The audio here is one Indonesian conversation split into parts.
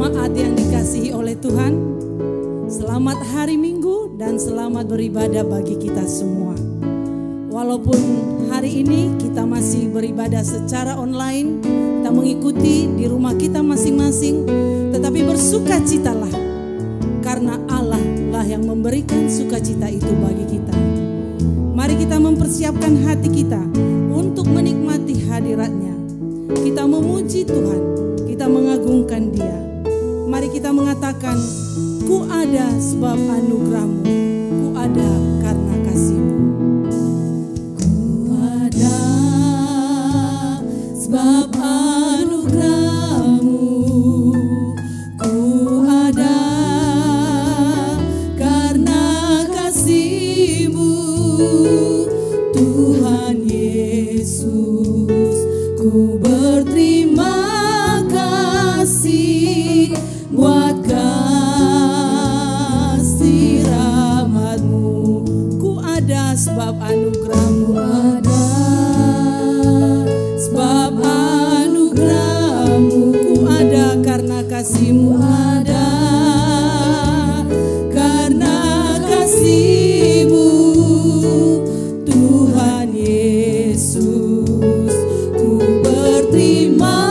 jemaat yang dikasihi oleh Tuhan, selamat hari Minggu dan selamat beribadah bagi kita semua. Walaupun hari ini kita masih beribadah secara online, kita mengikuti di rumah kita masing-masing, tetapi bersukacitalah karena Allah lah yang memberikan sukacita itu bagi kita. Mari kita mempersiapkan hati kita untuk menikmati hadirat-Nya. Kita memuji Tuhan, kita mengagungkan Dia. Mari kita mengatakan, ku ada sebab anugerah-Mu, ku ada karena kasih-Mu. Ku ada sebab anugerah-Mu, ku ada karena kasih-Mu, Tuhan Yesus. Ku berterima kasih buat kasih rahmat-Mu. Ku ada sebab anugerah-Mu, ada sebab anugerah-Mu. Ku ada karena kasih-Mu, ada karena kasih-Mu, Tuhan Yesus. Ku berterima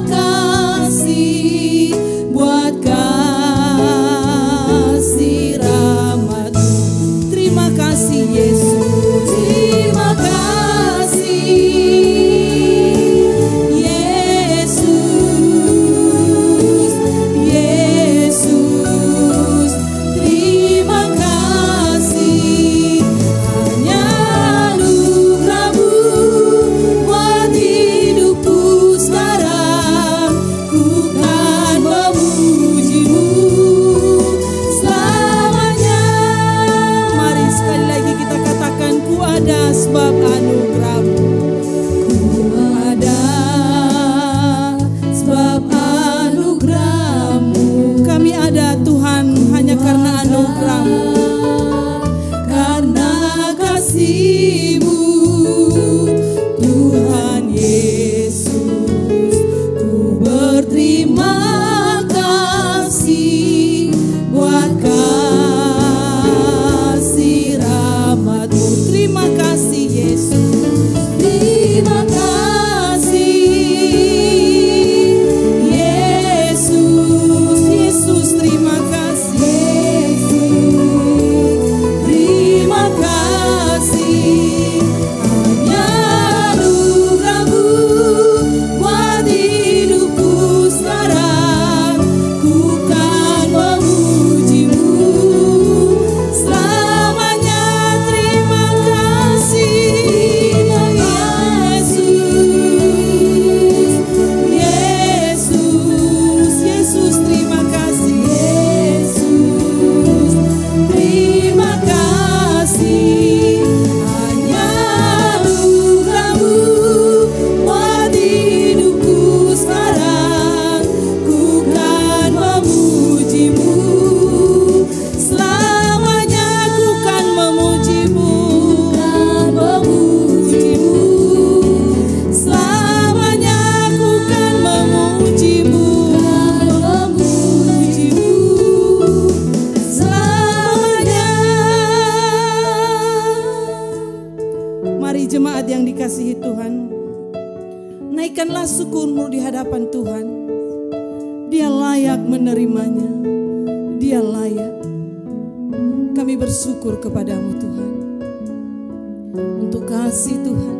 kasih buat kasih rahmat-Mu. Terima kasih Yesus, terima kasih Yesus, Yesus, terima kasih. Hanya anugerah-Mu buat hidupku sekarang, ku kan memuji-Mu selamanya. Mari sekali lagi kita katakan, ku ada sebab anugerah-Mu, ku ada sebab anugerah-Mu. Kami ada Tuhan hanya karena anugerah-Mu, karena kasih-Mu, Tuhan Yesus. Ku berterima kasih buat kasih rahmat-Mu. Terima kasih Yesus, terima kasih Yesus, Yesus, terima kasih Yesus, terima kasih. Hanya anugerah-Mu buat hidupku sekarang, ku kan memuji-Mu selamanya. Terima kasih Yesus, Yesus, Yesus, terima kasih Yesus, terima kasih. Hanya anugerah-Mu buat hidupku sekarang, ku kan memuji-Mu selamanya. Ku kan memuji-Mu, kan memuji-Mu selamanya. Ku kan memuji-Mu, kan memuji-Mu selamanya. Mari jemaat yang dikasihi Tuhan, naikkanlah syukurmu di hadapan Tuhan. Dia layak menerimanya, Dia layak. Kami bersyukur kepadamu Tuhan, untuk kasih Tuhan,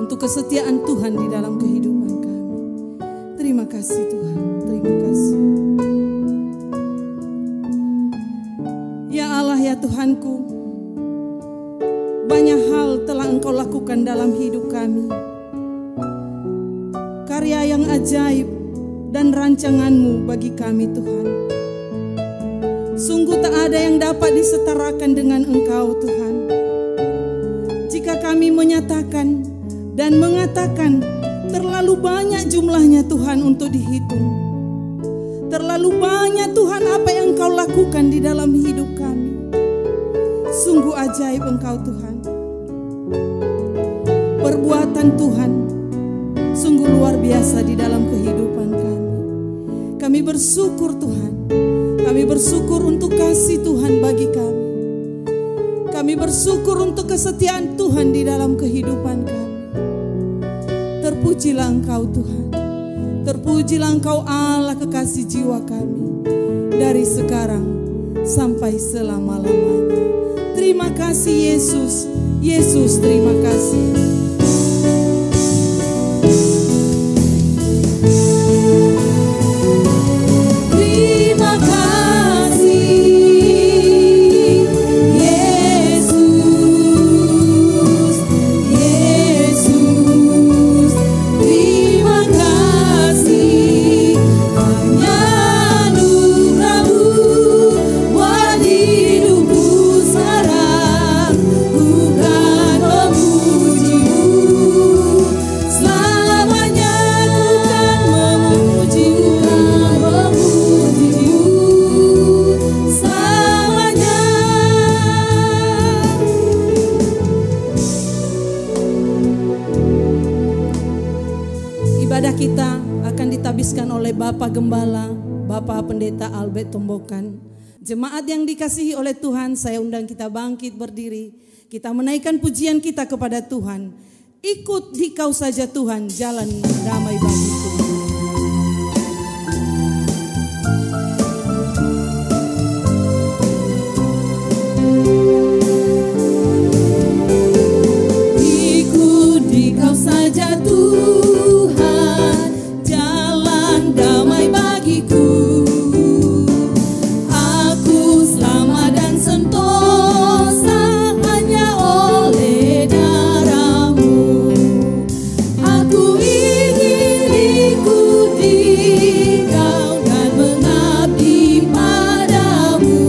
untuk kesetiaan Tuhan di dalam kehidupan kami. Terima kasih Tuhan, terima kasih. Ya Allah, ya Tuhanku, banyak hal telah Engkau lakukan dalam hidup kami. Karya yang ajaib dan rancangan-Mu bagi kami Tuhan. Sungguh tak ada yang dapat disetarakan dengan Engkau Tuhan. Jika kami menyatakan dan mengatakan, terlalu banyak jumlahnya Tuhan untuk dihitung. Terlalu banyak Tuhan apa yang Engkau lakukan di dalam hidup kami. Sungguh ajaib Engkau Tuhan. Perbuatan Tuhan sungguh luar biasa di dalam kehidupan kami. Kami Kami bersyukur Tuhan. Kami bersyukur untuk kasih Tuhan bagi kami. Kami bersyukur untuk kesetiaan Tuhan di dalam kehidupan kami. Terpujilah Engkau Tuhan. Terpujilah Engkau Allah kekasih jiwa kami. Dari sekarang sampai selama-lamanya. Terima kasih Yesus. Yesus, terima kasih. Oleh Bapak Gembala, Bapak Pendeta Albert Tombokan. Jemaat yang dikasihi oleh Tuhan, saya undang kita bangkit berdiri. Kita menaikkan pujian kita kepada Tuhan. Ikut Dikau saja Tuhan, jalan damai bagiku. Ikut Dikau saja Tuhan, damai bagiku. Aku selamat dan sentosa hanya oleh darah-Mu. Aku ingin ikuti Kau dan mengabdi padamu.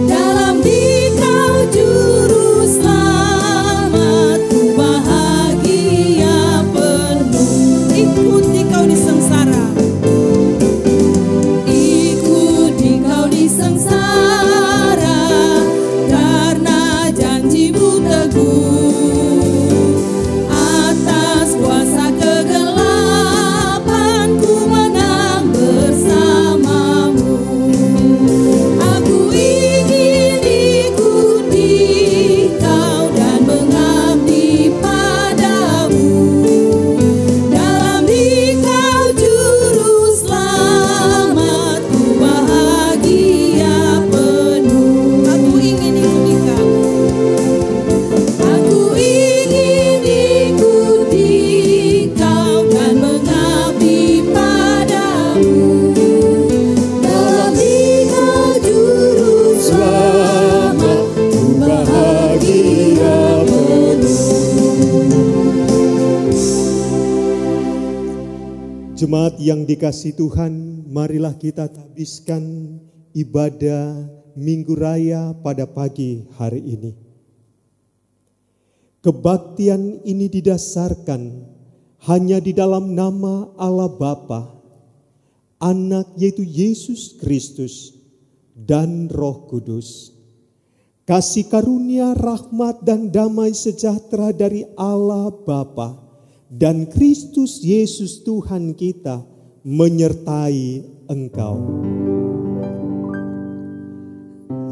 Dalam Dikau juru selamatku bahagia penuh. Ikut Dikau di sengsara. Ikut Dikau di sengsara karena janji-Mu teguh. Atas kuasa kegelapan ku menang bersama-Mu. Aku ingin ikuti Kau dan mengabdi padamu. Dalam Dikau juru selamatku bahagia penuh. Aku ingin ikuti Kau. Aku ingin ikuti Kau dan mengabdi padamu. Dalam Dikau juru selamatku bahagia penuh. Jemaat yang dikasihi Tuhan, marilah kita habiskan ibadah Minggu Raya pada pagi hari ini. Kebaktian ini didasarkan hanya di dalam nama Allah Bapa, Anak yaitu Yesus Kristus, dan Roh Kudus. Kasih karunia, rahmat, dan damai sejahtera dari Allah Bapa dan Kristus Yesus Tuhan kita menyertai engkau.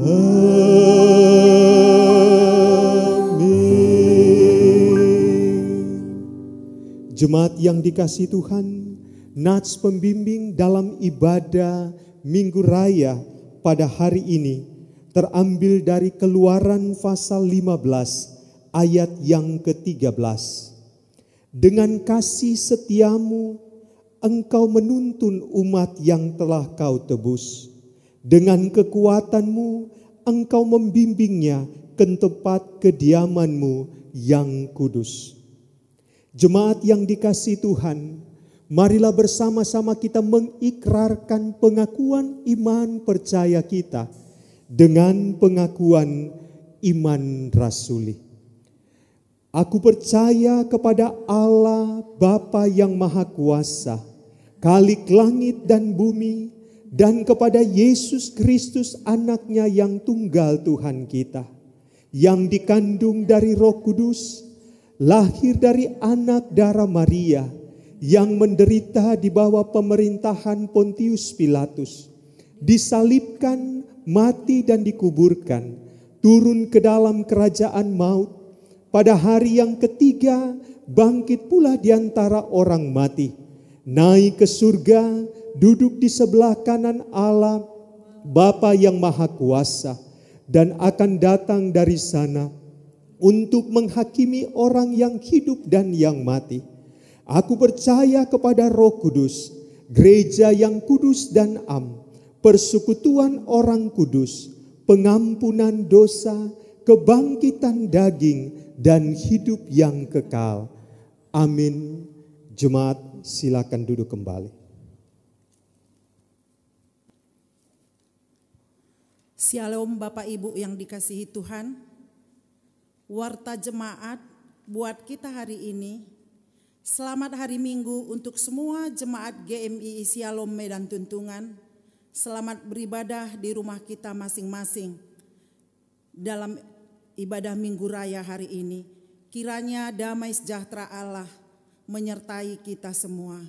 Amin. Jemaat yang dikasihi Tuhan, nats pembimbing dalam ibadah Minggu Raya pada hari ini terambil dari Keluaran pasal 15 ayat yang ke-13. Dengan kasih setiamu, engkau menuntun umat yang telah kau tebus. Dengan kekuatanmu, engkau membimbingnya ke tempat kediamanmu yang kudus. Jemaat yang dikasihi Tuhan, marilah bersama-sama kita mengikrarkan pengakuan iman percaya kita dengan pengakuan iman rasuli. Aku percaya kepada Allah Bapa yang Maha Kuasa, Khalik langit dan bumi, dan kepada Yesus Kristus anaknya yang tunggal Tuhan kita, yang dikandung dari Roh Kudus, lahir dari anak darah Maria, yang menderita di bawah pemerintahan Pontius Pilatus, disalibkan, mati dan dikuburkan, turun ke dalam kerajaan maut, pada hari yang ketiga bangkit pula di antara orang mati, naik ke surga, duduk di sebelah kanan Allah Bapa yang Maha Kuasa, dan akan datang dari sana untuk menghakimi orang yang hidup dan yang mati. Aku percaya kepada Roh Kudus, gereja yang kudus dan am, persekutuan orang kudus, pengampunan dosa, kebangkitan daging, dan hidup yang kekal. Amin. Jemaat, silakan duduk kembali. Shalom Bapak Ibu yang dikasihi Tuhan. Warta jemaat buat kita hari ini. Selamat hari Minggu untuk semua jemaat GMI Shalom Medan Tuntungan. Selamat beribadah di rumah kita masing-masing dalam ibadah Minggu Raya hari ini. Kiranya damai sejahtera Allah menyertai kita semua.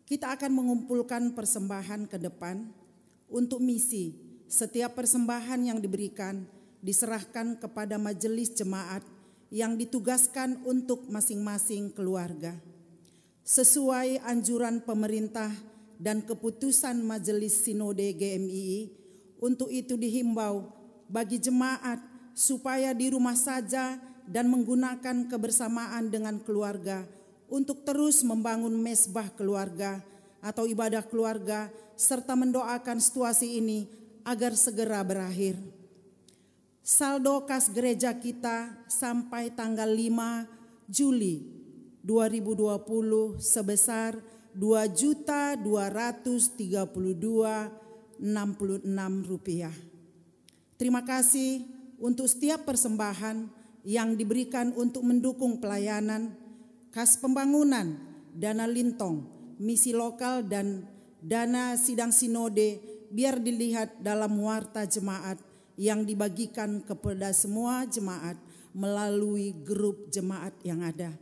Kita akan mengumpulkan persembahan ke depan untuk misi. Setiap persembahan yang diberikan diserahkan kepada majelis jemaat yang ditugaskan untuk masing-masing keluarga. Sesuai anjuran pemerintah dan keputusan Majelis Sinode GMI, untuk itu dihimbau bagi jemaat supaya di rumah saja dan menggunakan kebersamaan dengan keluarga untuk terus membangun mezbah keluarga atau ibadah keluarga serta mendoakan situasi ini agar segera berakhir. Saldo kas gereja kita sampai tanggal 5 Juli 2020 sebesar Rp2.232.66. Terima kasih untuk setiap persembahan yang diberikan untuk mendukung pelayanan, kas pembangunan, dana lintong, misi lokal dan dana sidang sinode, biar dilihat dalam warta jemaat yang dibagikan kepada semua jemaat melalui grup jemaat yang ada.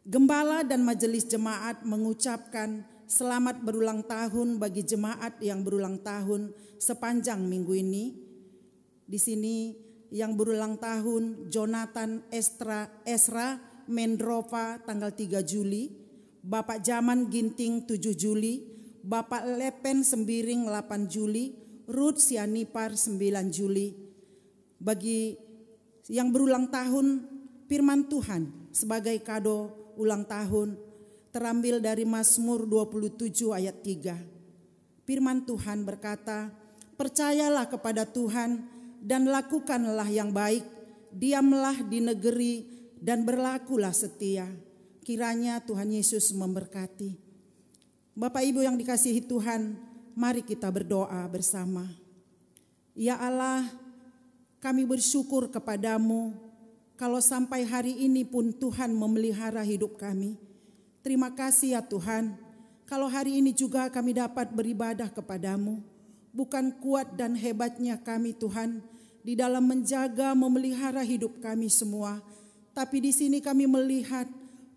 Gembala dan majelis jemaat mengucapkan selamat berulang tahun bagi jemaat yang berulang tahun sepanjang minggu ini. Di sini yang berulang tahun Jonathan Esra Mendrova tanggal 3 Juli, Bapak Jaman Ginting 7 Juli, Bapak Lepen Sembiring 8 Juli, Ruth Sianipar 9 Juli. Bagi yang berulang tahun, firman Tuhan sebagai kado ulang tahun terambil dari Mazmur 27 ayat 3. Firman Tuhan berkata, percayalah kepada Tuhan dan lakukanlah yang baik, diamlah di negeri dan berlakulah setia. Kiranya Tuhan Yesus memberkati. Bapak Ibu yang dikasihi Tuhan, mari kita berdoa bersama. Ya Allah, kami bersyukur kepadamu kalau sampai hari ini pun Tuhan memelihara hidup kami. Terima kasih ya Tuhan, kalau hari ini juga kami dapat beribadah kepadamu. Bukan kuat dan hebatnya kami Tuhan di dalam menjaga memelihara hidup kami semua, tapi di sini kami melihat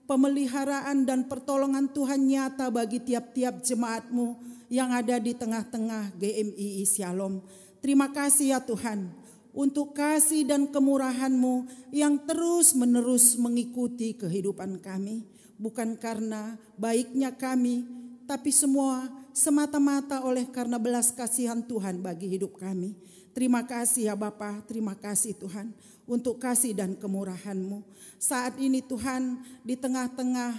pemeliharaan dan pertolongan Tuhan nyata bagi tiap-tiap jemaat-Mu yang ada di tengah-tengah GMI Shalom. Terima kasih ya Tuhan untuk kasih dan kemurahan-Mu yang terus-menerus mengikuti kehidupan kami. Bukan karena baiknya kami, tapi semua semata-mata oleh karena belas kasihan Tuhan bagi hidup kami. Terima kasih ya Bapa, terima kasih Tuhan untuk kasih dan kemurahan-Mu. Saat ini Tuhan di tengah-tengah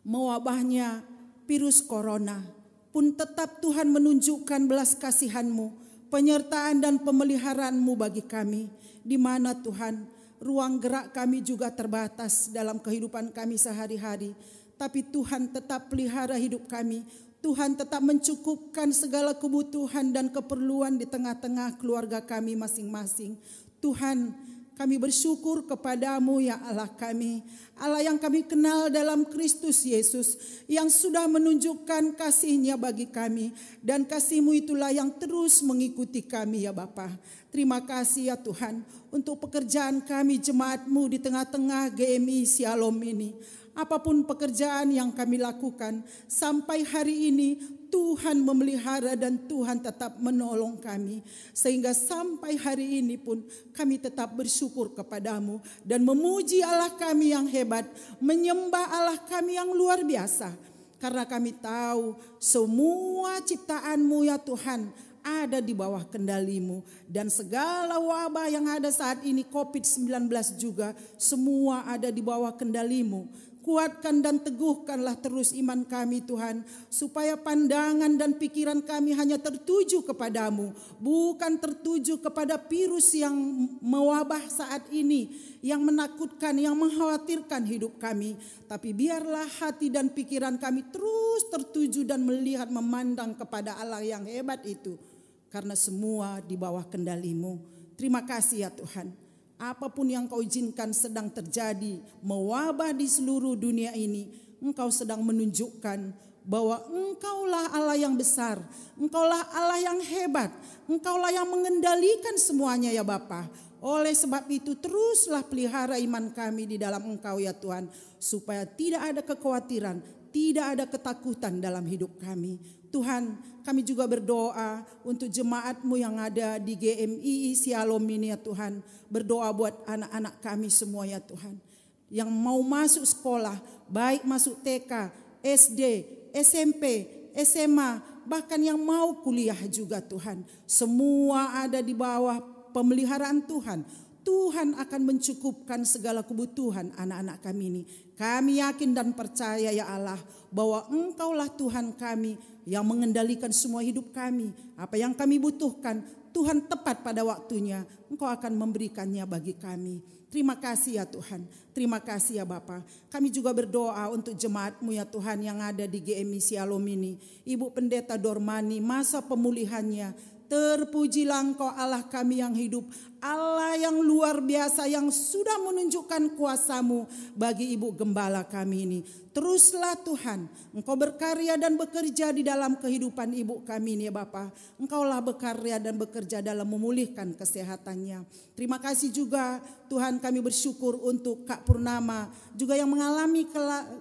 mewabahnya virus corona pun tetap Tuhan menunjukkan belas kasihan-Mu, penyertaan dan pemeliharaan-Mu bagi kami. Di mana Tuhan ruang gerak kami juga terbatas dalam kehidupan kami sehari-hari. Tapi Tuhan tetap pelihara hidup kami. Tuhan tetap mencukupkan segala kebutuhan dan keperluan di tengah-tengah keluarga kami masing-masing. Tuhan, kami bersyukur kepadamu ya Allah kami. Allah yang kami kenal dalam Kristus Yesus, yang sudah menunjukkan kasih-Nya bagi kami. Dan kasih-Mu itulah yang terus mengikuti kami ya Bapa. Terima kasih ya Tuhan untuk pekerjaan kami jemaat-Mu di tengah-tengah GMI Shalom ini. apapun pekerjaan yang kami lakukan, sampai hari ini Tuhan memelihara dan Tuhan tetap menolong kami. Sehingga sampai hari ini pun kami tetap bersyukur kepadamu dan memuji Allah kami yang hebat, menyembah Allah kami yang luar biasa. Karena kami tahu semua ciptaanmu ya Tuhan ada di bawah kendalimu. Dan segala wabah yang ada saat ini, COVID-19 juga, semua ada di bawah kendalimu. Kuatkan dan teguhkanlah terus iman kami Tuhan, supaya pandangan dan pikiran kami hanya tertuju kepadamu, bukan tertuju kepada virus yang mewabah saat ini, yang menakutkan, yang mengkhawatirkan hidup kami. Tapi biarlah hati dan pikiran kami terus tertuju dan melihat, memandang kepada Allah yang hebat itu. Karena semua di bawah kendalimu. Terima kasih ya Tuhan. Apapun yang kau izinkan sedang terjadi, mewabah di seluruh dunia ini, Engkau sedang menunjukkan bahwa Engkaulah Allah yang besar, Engkaulah Allah yang hebat, Engkaulah yang mengendalikan semuanya ya Bapa. Oleh sebab itu teruslah pelihara iman kami di dalam Engkau ya Tuhan, supaya tidak ada kekhawatiran, tidak ada ketakutan dalam hidup kami. Tuhan, kami juga berdoa untuk jemaat-Mu yang ada di GMII Sialom ini ya Tuhan. Berdoa buat anak-anak kami semua ya Tuhan. Yang mau masuk sekolah, baik masuk TK, SD, SMP, SMA, bahkan yang mau kuliah juga Tuhan. Semua ada di bawah pemeliharaan Tuhan. Tuhan akan mencukupkan segala kebutuhan anak-anak kami ini. Kami yakin dan percaya ya Allah bahwa Engkaulah Tuhan kami yang mengendalikan semua hidup kami. Apa yang kami butuhkan, Tuhan tepat pada waktunya. Engkau akan memberikannya bagi kami. Terima kasih ya Tuhan. Terima kasih ya Bapa. Kami juga berdoa untuk jemaat-Mu ya Tuhan yang ada di GMI Sialom ini. Ibu Pendeta Dormani, masa pemulihannya. Terpujilah Engkau Allah kami yang hidup, Allah yang luar biasa yang sudah menunjukkan kuasa-Mu bagi Ibu Gembala kami ini. Teruslah Tuhan, Engkau berkarya dan bekerja di dalam kehidupan Ibu kami ini ya Bapa. Engkaulah berkarya dan bekerja dalam memulihkan kesehatannya. Terima kasih juga Tuhan, kami bersyukur untuk Kak Purnama juga yang mengalami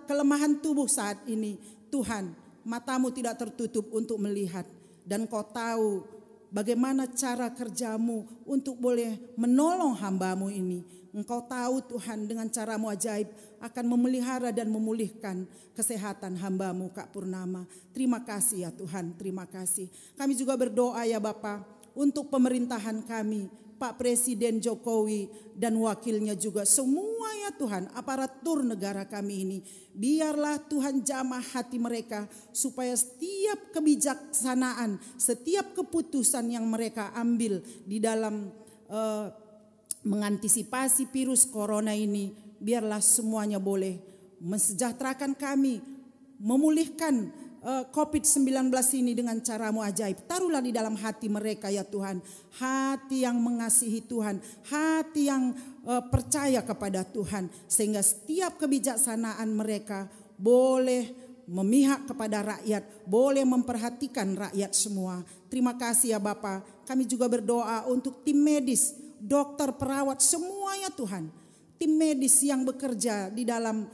kelemahan tubuh saat ini. Tuhan, mata-Mu tidak tertutup untuk melihat dan Kau tahu bagaimana cara kerja-Mu untuk boleh menolong hamba-Mu ini. Engkau tahu Tuhan dengan cara-Mu ajaib akan memelihara dan memulihkan kesehatan hamba-Mu Kak Purnama. Terima kasih ya Tuhan, terima kasih. Kami juga berdoa ya Bapa untuk pemerintahan kami, Pak Presiden Jokowi dan wakilnya juga semua ya Tuhan, aparatur negara kami ini. Biarlah Tuhan jamah hati mereka supaya setiap kebijaksanaan, setiap keputusan yang mereka ambil di dalam mengantisipasi virus corona ini, biarlah semuanya boleh mensejahterakan kami, memulihkan COVID-19 ini dengan cara-Mu ajaib. Taruhlah di dalam hati mereka ya Tuhan, hati yang mengasihi Tuhan, hati yang percaya kepada Tuhan, sehingga setiap kebijaksanaan mereka boleh memihak kepada rakyat, boleh memperhatikan rakyat semua. Terima kasih ya Bapa. Kami juga berdoa untuk tim medis, dokter, perawat, semua ya Tuhan. Tim medis yang bekerja di dalam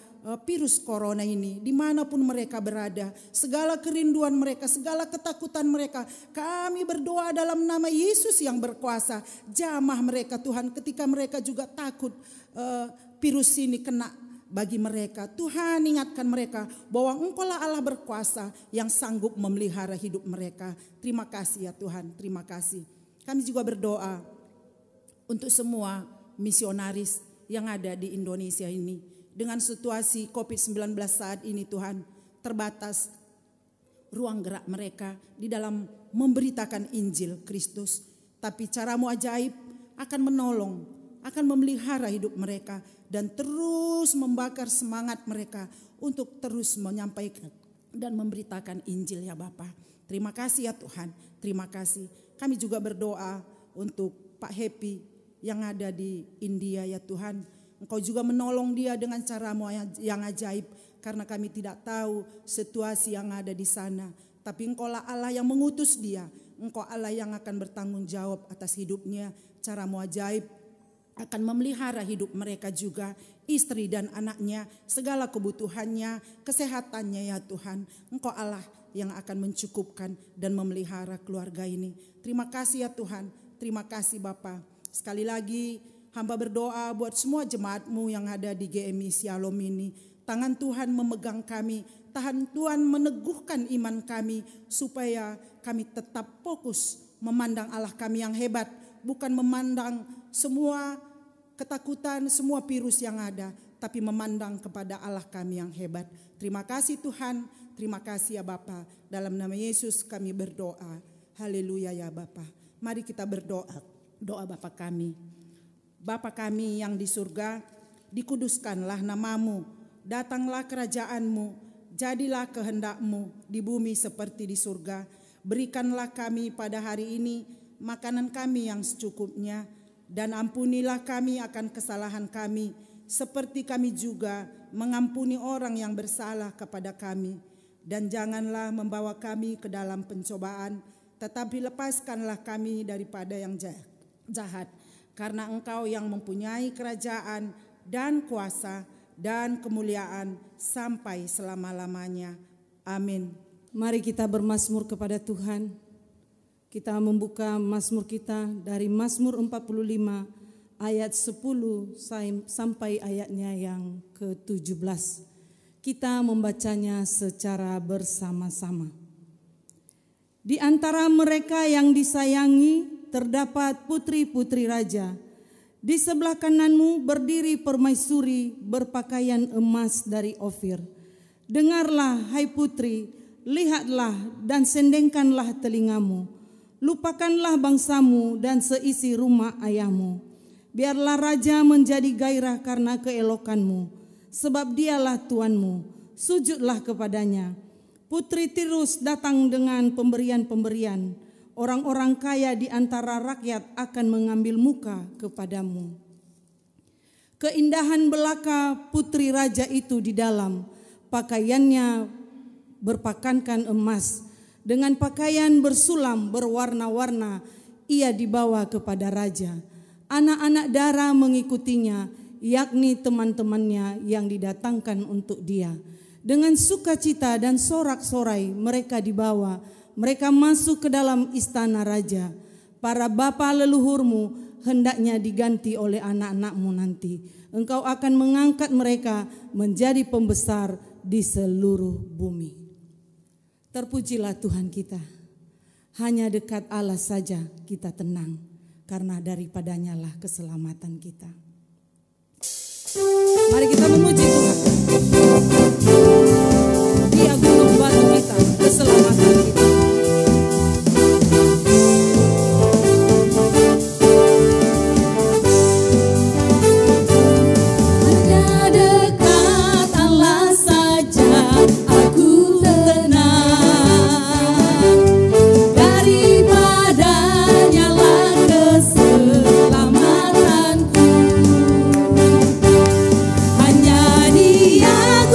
virus corona ini, dimanapun mereka berada, segala kerinduan mereka, segala ketakutan mereka, kami berdoa dalam nama Yesus yang berkuasa. Jamah mereka Tuhan ketika mereka juga takut virus ini kena bagi mereka. Tuhan, ingatkan mereka bahwa Engkaulah Allah berkuasa yang sanggup memelihara hidup mereka. Terima kasih ya Tuhan, terima kasih. Kami juga berdoa untuk semua misionaris yang ada di Indonesia ini. Dengan situasi COVID-19 saat ini Tuhan, terbatas ruang gerak mereka di dalam memberitakan Injil Kristus. Tapi cara-Mu ajaib akan menolong, akan memelihara hidup mereka dan terus membakar semangat mereka untuk terus menyampaikan dan memberitakan Injil ya Bapa. Terima kasih ya Tuhan, terima kasih. Kami juga berdoa untuk Pak Happy yang ada di India ya Tuhan. Engkau juga menolong dia dengan cara-Mu yang ajaib. Karena kami tidak tahu situasi yang ada di sana. Tapi Engkaulah Allah yang mengutus dia. Engkau Allah yang akan bertanggung jawab atas hidupnya. Cara-Mu ajaib akan memelihara hidup mereka juga, istri dan anaknya, segala kebutuhannya, kesehatannya ya Tuhan. Engkau Allah yang akan mencukupkan dan memelihara keluarga ini. Terima kasih ya Tuhan, terima kasih Bapa. Sekali lagi hamba berdoa buat semua jemaat-Mu yang ada di GMI Shalom ini. Tangan Tuhan memegang kami, tangan Tuhan meneguhkan iman kami supaya kami tetap fokus memandang Allah kami yang hebat, bukan memandang semua ketakutan, semua virus yang ada, tapi memandang kepada Allah kami yang hebat. Terima kasih Tuhan, terima kasih ya Bapa. Dalam nama Yesus kami berdoa. Haleluya ya Bapa. Mari kita berdoa. Doa Bapa kami. Bapa kami yang di surga, dikuduskanlah nama-Mu, datanglah kerajaan-Mu, jadilah kehendak-Mu di bumi seperti di surga. Berikanlah kami pada hari ini makanan kami yang secukupnya, dan ampunilah kami akan kesalahan kami, seperti kami juga mengampuni orang yang bersalah kepada kami. Dan janganlah membawa kami ke dalam pencobaan, tetapi lepaskanlah kami daripada yang jahat. Karena Engkau yang mempunyai kerajaan dan kuasa dan kemuliaan sampai selama-lamanya. Amin. Mari kita bermazmur kepada Tuhan. Kita membuka mazmur kita dari Mazmur 45 ayat 10 sampai ayatnya yang ke-17. Kita membacanya secara bersama-sama. Di antara mereka yang disayangi terdapat putri-putri raja. Di sebelah kananmu berdiri permaisuri berpakaian emas dari Ofir. Dengarlah hai putri, lihatlah dan sendengkanlah telingamu. Lupakanlah bangsamu dan seisi rumah ayahmu. Biarlah raja menjadi gairah karena keelokanmu, sebab dialah Tuanmu. Sujudlah kepadanya. Putri Tirus datang dengan pemberian-pemberian. Orang-orang kaya di antara rakyat akan mengambil muka kepadamu. Keindahan belaka putri raja itu di dalam, pakaiannya berpakankan emas. Dengan pakaian bersulam berwarna-warna ia dibawa kepada raja. Anak-anak dara mengikutinya, yakni teman-temannya yang didatangkan untuk dia. Dengan sukacita dan sorak-sorai mereka dibawa, mereka masuk ke dalam istana raja. Para bapa leluhurmu hendaknya diganti oleh anak-anakmu nanti. Engkau akan mengangkat mereka menjadi pembesar di seluruh bumi. Terpujilah Tuhan kita. Hanya dekat Allah saja kita tenang, karena daripadanya lah keselamatan kita. Mari kita memuji Tuhan. Dia gunung batu kita, keselamatan kita. Hanya Dia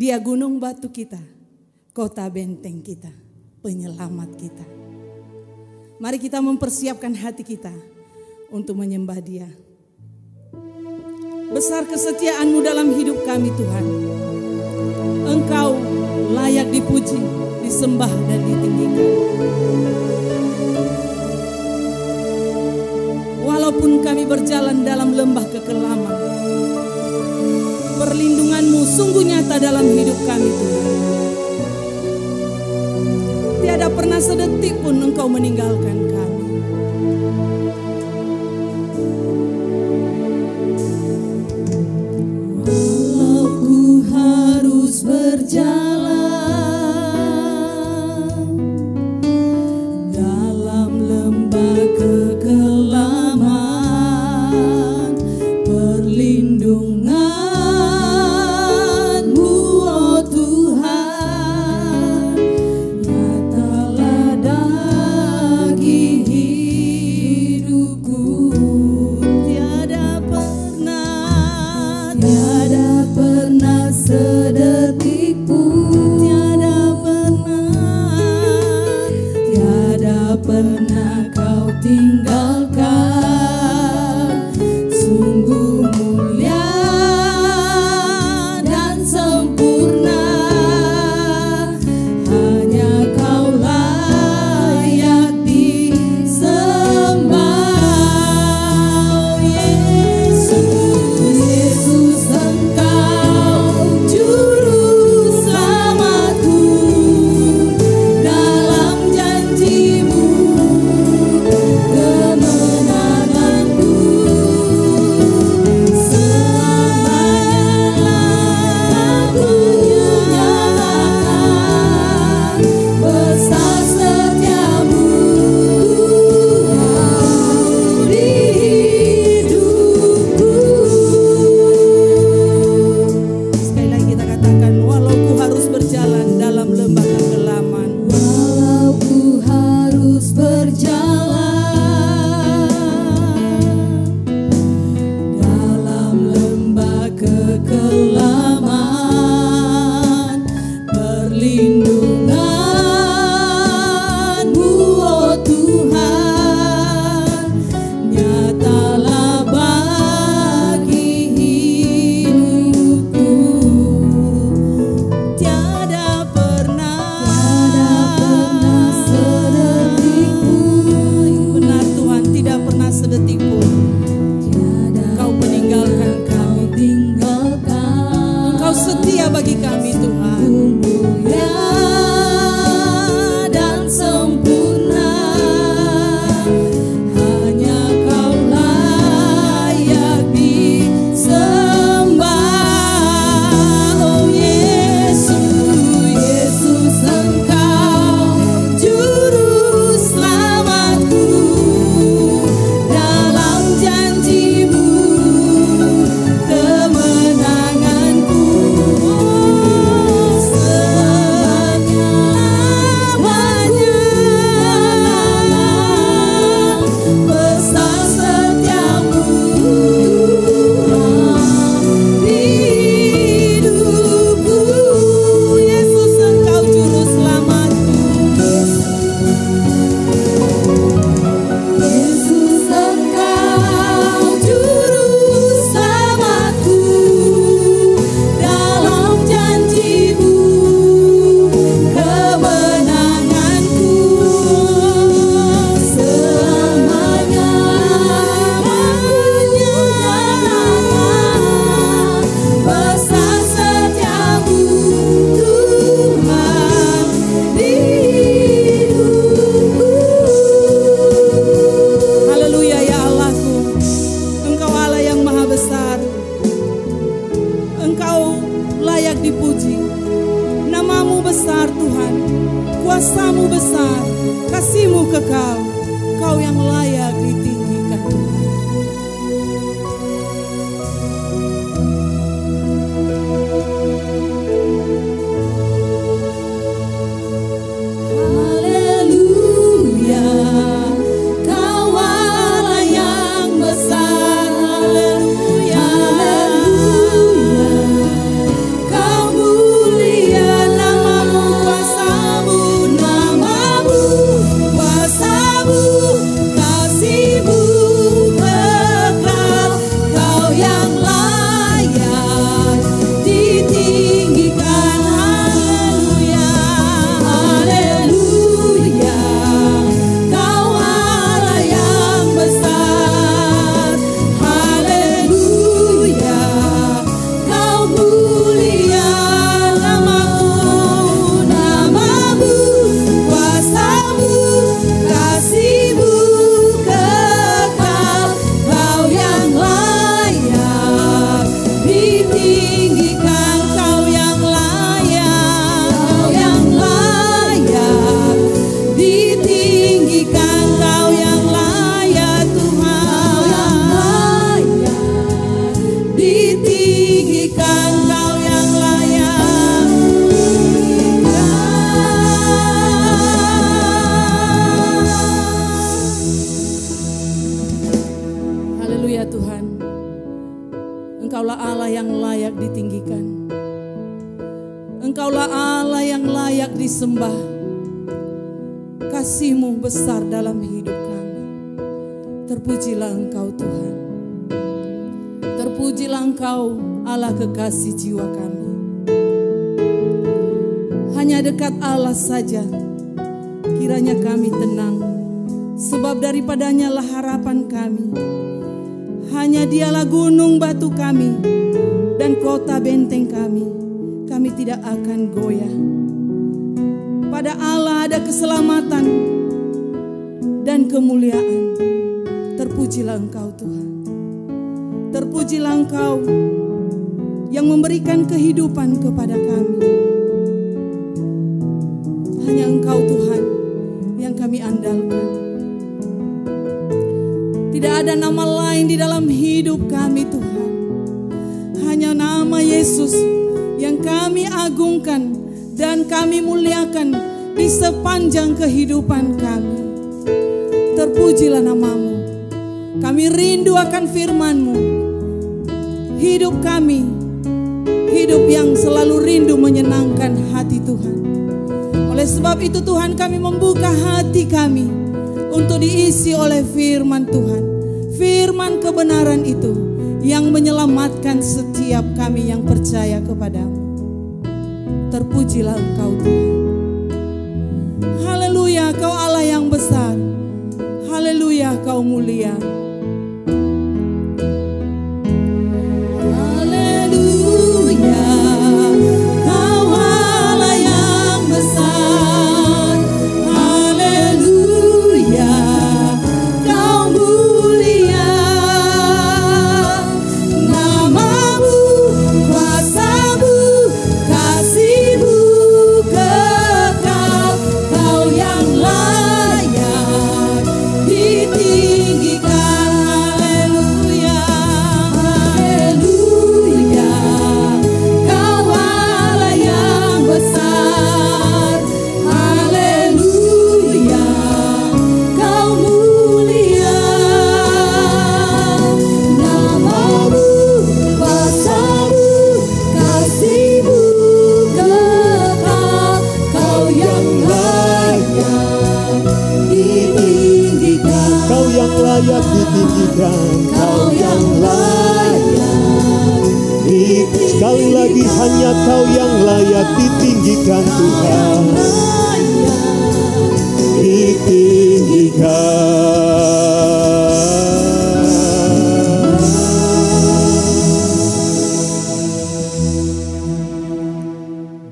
Dia gunung batu kita, kota benteng kita, penyelamat kita. Mari kita mempersiapkan hati kita untuk menyembah Dia. Besar kesetiaan-Mu dalam hidup kami Tuhan. Engkau layak dipuji, disembah dan ditinggikan. Walaupun kami berjalan dalam lembah kekelaman, perlindungan-Mu sungguh nyata dalam hidup kami Tuhan. Tiada pernah sedetik pun Engkau meninggalkan kami. Walau ku harus berjalan dalam lembah kekelaman, perlindungan-Mu, oh Tuhan, nyatalah bagi Haleluya Tuhan. Engkaulah Allah yang layak ditinggikan. Engkaulah Allah yang layak disembah. Kasih-Mu besar dalam hidup kami. Terpujilah Engkau Tuhan. Terpujilah Engkau Allah kekasih jiwa kami. Hanya dekat Allah saja kiranya kami tenang, sebab daripadanya lah harapan kami. Hanya Dialah gunung batu kami dan kota benteng kami. Kami tidak akan goyah. Pada Allah ada keselamatan dan kemuliaan. Terpujilah Engkau Tuhan. Terpujilah Engkau yang memberikan kehidupan kepada kami. Hanya Engkau Tuhan yang kami andalkan. Tidak ada nama lain di dalam hidup kami Tuhan. Hanya nama Yesus yang kami agungkan dan kami muliakan di sepanjang kehidupan kami. Terpujilah nama-Mu. Kami rindu akan firman-Mu. Hidup kami, hidup yang selalu rindu menyenangkan hati Tuhan. Oleh sebab itu Tuhan, kami membuka hati kami untuk diisi oleh firman Tuhan. Firman kebenaran itu yang menyelamatkan setiap kami yang percaya kepada-Mu. Terpujilah Engkau Tuhan. Haleluya, Kau Allah yang besar. Haleluya, Kau mulia. Sekali lagi hanya Kau yang layak ditinggikan Tuhan. Ditinggikan.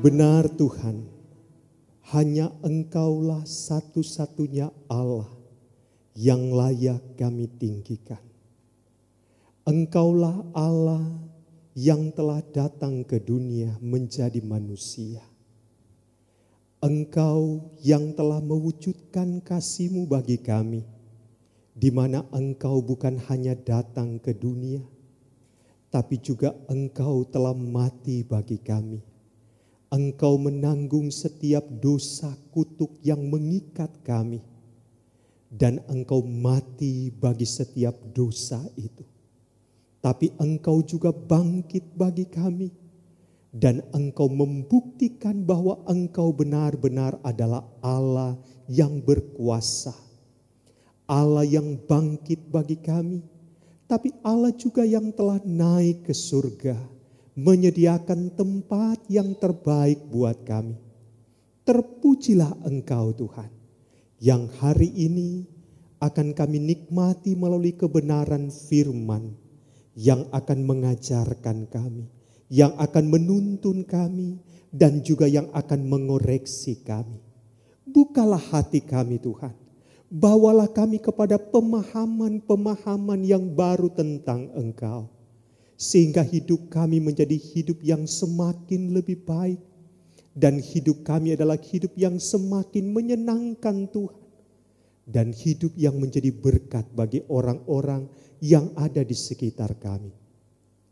Benar Tuhan, hanya Engkaulah satu-satunya Allah yang layak kami tinggikan. Engkaulah Allah yang telah datang ke dunia menjadi manusia. Engkau yang telah mewujudkan kasih-Mu bagi kami, di mana Engkau bukan hanya datang ke dunia, tapi juga Engkau telah mati bagi kami. Engkau menanggung setiap dosa kutuk yang mengikat kami, dan Engkau mati bagi setiap dosa itu. Tapi Engkau juga bangkit bagi kami. Dan Engkau membuktikan bahwa Engkau benar-benar adalah Allah yang berkuasa. Allah yang bangkit bagi kami. Tapi Allah juga yang telah naik ke surga. Menyediakan tempat yang terbaik buat kami. Terpujilah Engkau Tuhan. Yang hari ini akan kami nikmati melalui kebenaran firman. Yang akan mengajarkan kami, yang akan menuntun kami, dan juga yang akan mengoreksi kami. Bukalah hati kami Tuhan, bawalah kami kepada pemahaman-pemahaman yang baru tentang Engkau. Sehingga hidup kami menjadi hidup yang semakin lebih baik. Dan hidup kami adalah hidup yang semakin menyenangkan Tuhan. Dan hidup yang menjadi berkat bagi orang-orang yang ada di sekitar kami.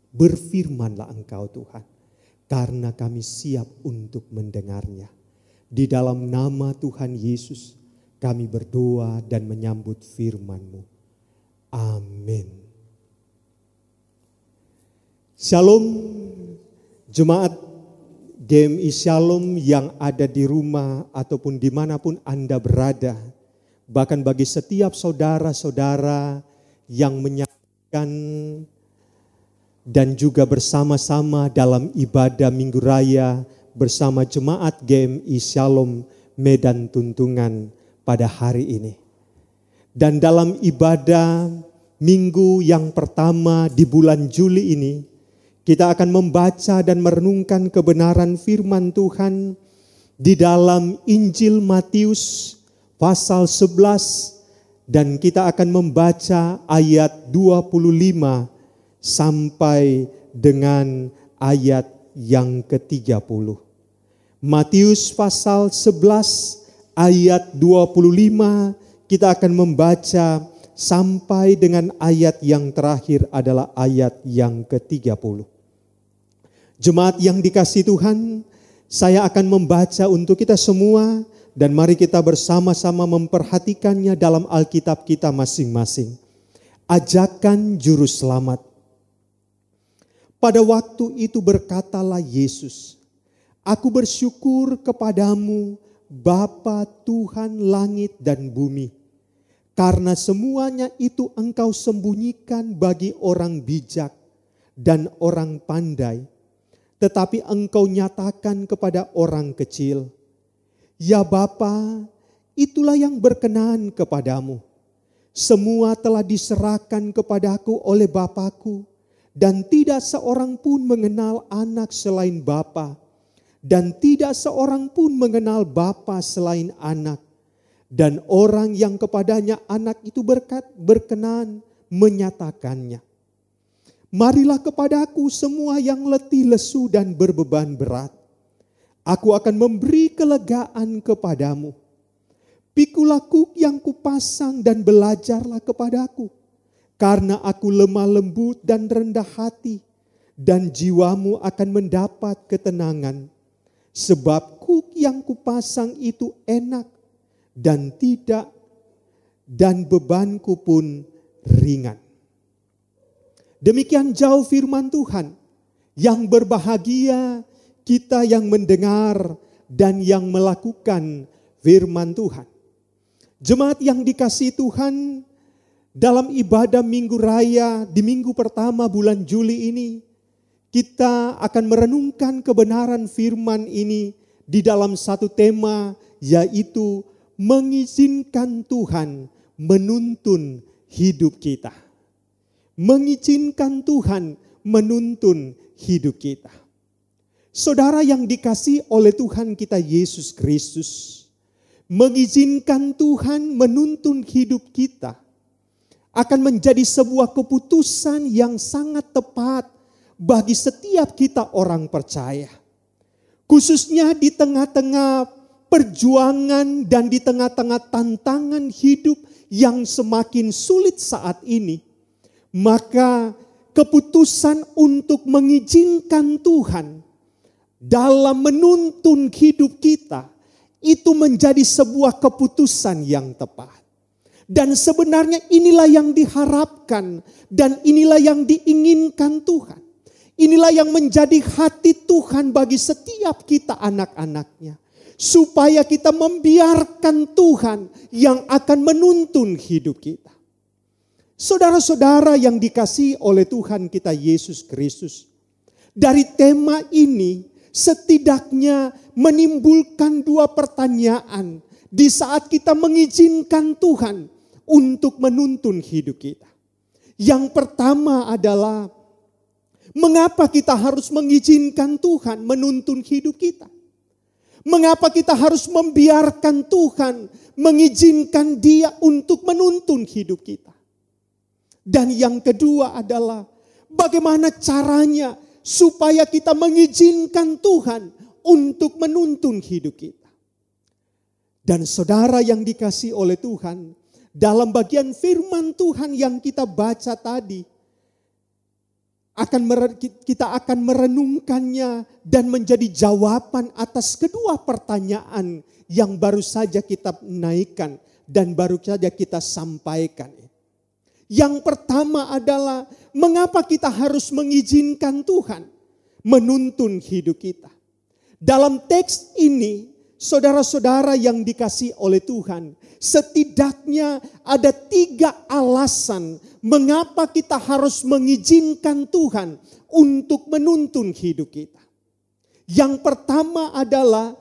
Berfirmanlah Engkau Tuhan, karena kami siap untuk mendengarnya. Di dalam nama Tuhan Yesus, kami berdoa dan menyambut firman-Mu. Amin. Shalom, jemaat GMI Shalom yang ada di rumah ataupun dimanapun Anda berada. Bahkan bagi setiap saudara-saudara yang menyaksikan dan juga bersama-sama dalam ibadah Minggu Raya bersama jemaat GMI Shalom Medan Tuntungan pada hari ini. Dan dalam ibadah minggu yang pertama di bulan Juli ini, kita akan membaca dan merenungkan kebenaran firman Tuhan di dalam Injil Matius pasal 11, dan kita akan membaca ayat 25 sampai dengan ayat yang ke-30. Matius pasal 11 ayat 25, kita akan membaca sampai dengan ayat yang terakhir adalah ayat yang ke-30. Jemaat yang dikasihi Tuhan, saya akan membaca untuk kita semua dan mari kita bersama-sama memperhatikannya dalam Alkitab kita masing-masing. Ajakan Juru Selamat. Pada waktu itu berkatalah Yesus, "Aku bersyukur kepadamu, Bapa Tuhan langit dan bumi, karena semuanya itu Engkau sembunyikan bagi orang bijak dan orang pandai, tetapi Engkau nyatakan kepada orang kecil. Ya Bapa, itulah yang berkenan kepadamu. Semua telah diserahkan kepadaku oleh Bapa-Ku, dan tidak seorang pun mengenal anak selain Bapa, dan tidak seorang pun mengenal Bapa selain anak, dan orang yang kepadanya anak itu berkenan menyatakannya. Marilah kepadaku semua yang letih lesu dan berbeban berat. Aku akan memberi kelegaan kepadamu. Pikulah kuk yang kupasang dan belajarlah kepadaku. Karena aku lemah lembut dan rendah hati, dan jiwamu akan mendapat ketenangan. Sebab kuk yang kupasang itu enak dan bebanku pun ringan." Demikian jauh firman Tuhan. Yang berbahagia kita yang mendengar dan yang melakukan firman Tuhan. Jemaat yang dikasihi Tuhan, dalam ibadah Minggu Raya di minggu pertama bulan Juli ini, kita akan merenungkan kebenaran firman ini di dalam satu tema, yaitu mengizinkan Tuhan menuntun hidup kita. Mengizinkan Tuhan menuntun hidup kita. Saudara yang dikasihi oleh Tuhan kita Yesus Kristus, mengizinkan Tuhan menuntun hidup kita akan menjadi sebuah keputusan yang sangat tepat bagi setiap kita orang percaya. Khususnya di tengah-tengah perjuangan dan di tengah-tengah tantangan hidup yang semakin sulit saat ini. Maka keputusan untuk mengizinkan Tuhan dalam menuntun hidup kita itu menjadi sebuah keputusan yang tepat. Dan sebenarnya inilah yang diharapkan dan inilah yang diinginkan Tuhan. Inilah yang menjadi hati Tuhan bagi setiap kita anak-anaknya. Supaya kita membiarkan Tuhan yang akan menuntun hidup kita. Saudara-saudara yang dikasihi oleh Tuhan kita Yesus Kristus. Dari tema ini setidaknya menimbulkan dua pertanyaan di saat kita mengizinkan Tuhan untuk menuntun hidup kita. Yang pertama adalah, mengapa kita harus mengizinkan Tuhan menuntun hidup kita? Mengapa kita harus membiarkan Tuhan mengizinkan Dia untuk menuntun hidup kita? Dan yang kedua adalah, bagaimana caranya supaya kita mengizinkan Tuhan untuk menuntun hidup kita? Dan saudara yang dikasihi oleh Tuhan, dalam bagian firman Tuhan yang kita baca tadi, kita akan merenungkannya dan menjadi jawaban atas kedua pertanyaan yang baru saja kita naikkan dan baru saja kita sampaikan. Yang pertama adalah mengapa kita harus mengizinkan Tuhan menuntun hidup kita. Dalam teks ini, saudara-saudara yang dikasihi oleh Tuhan, setidaknya ada 3 alasan mengapa kita harus mengizinkan Tuhan untuk menuntun hidup kita. Yang pertama adalah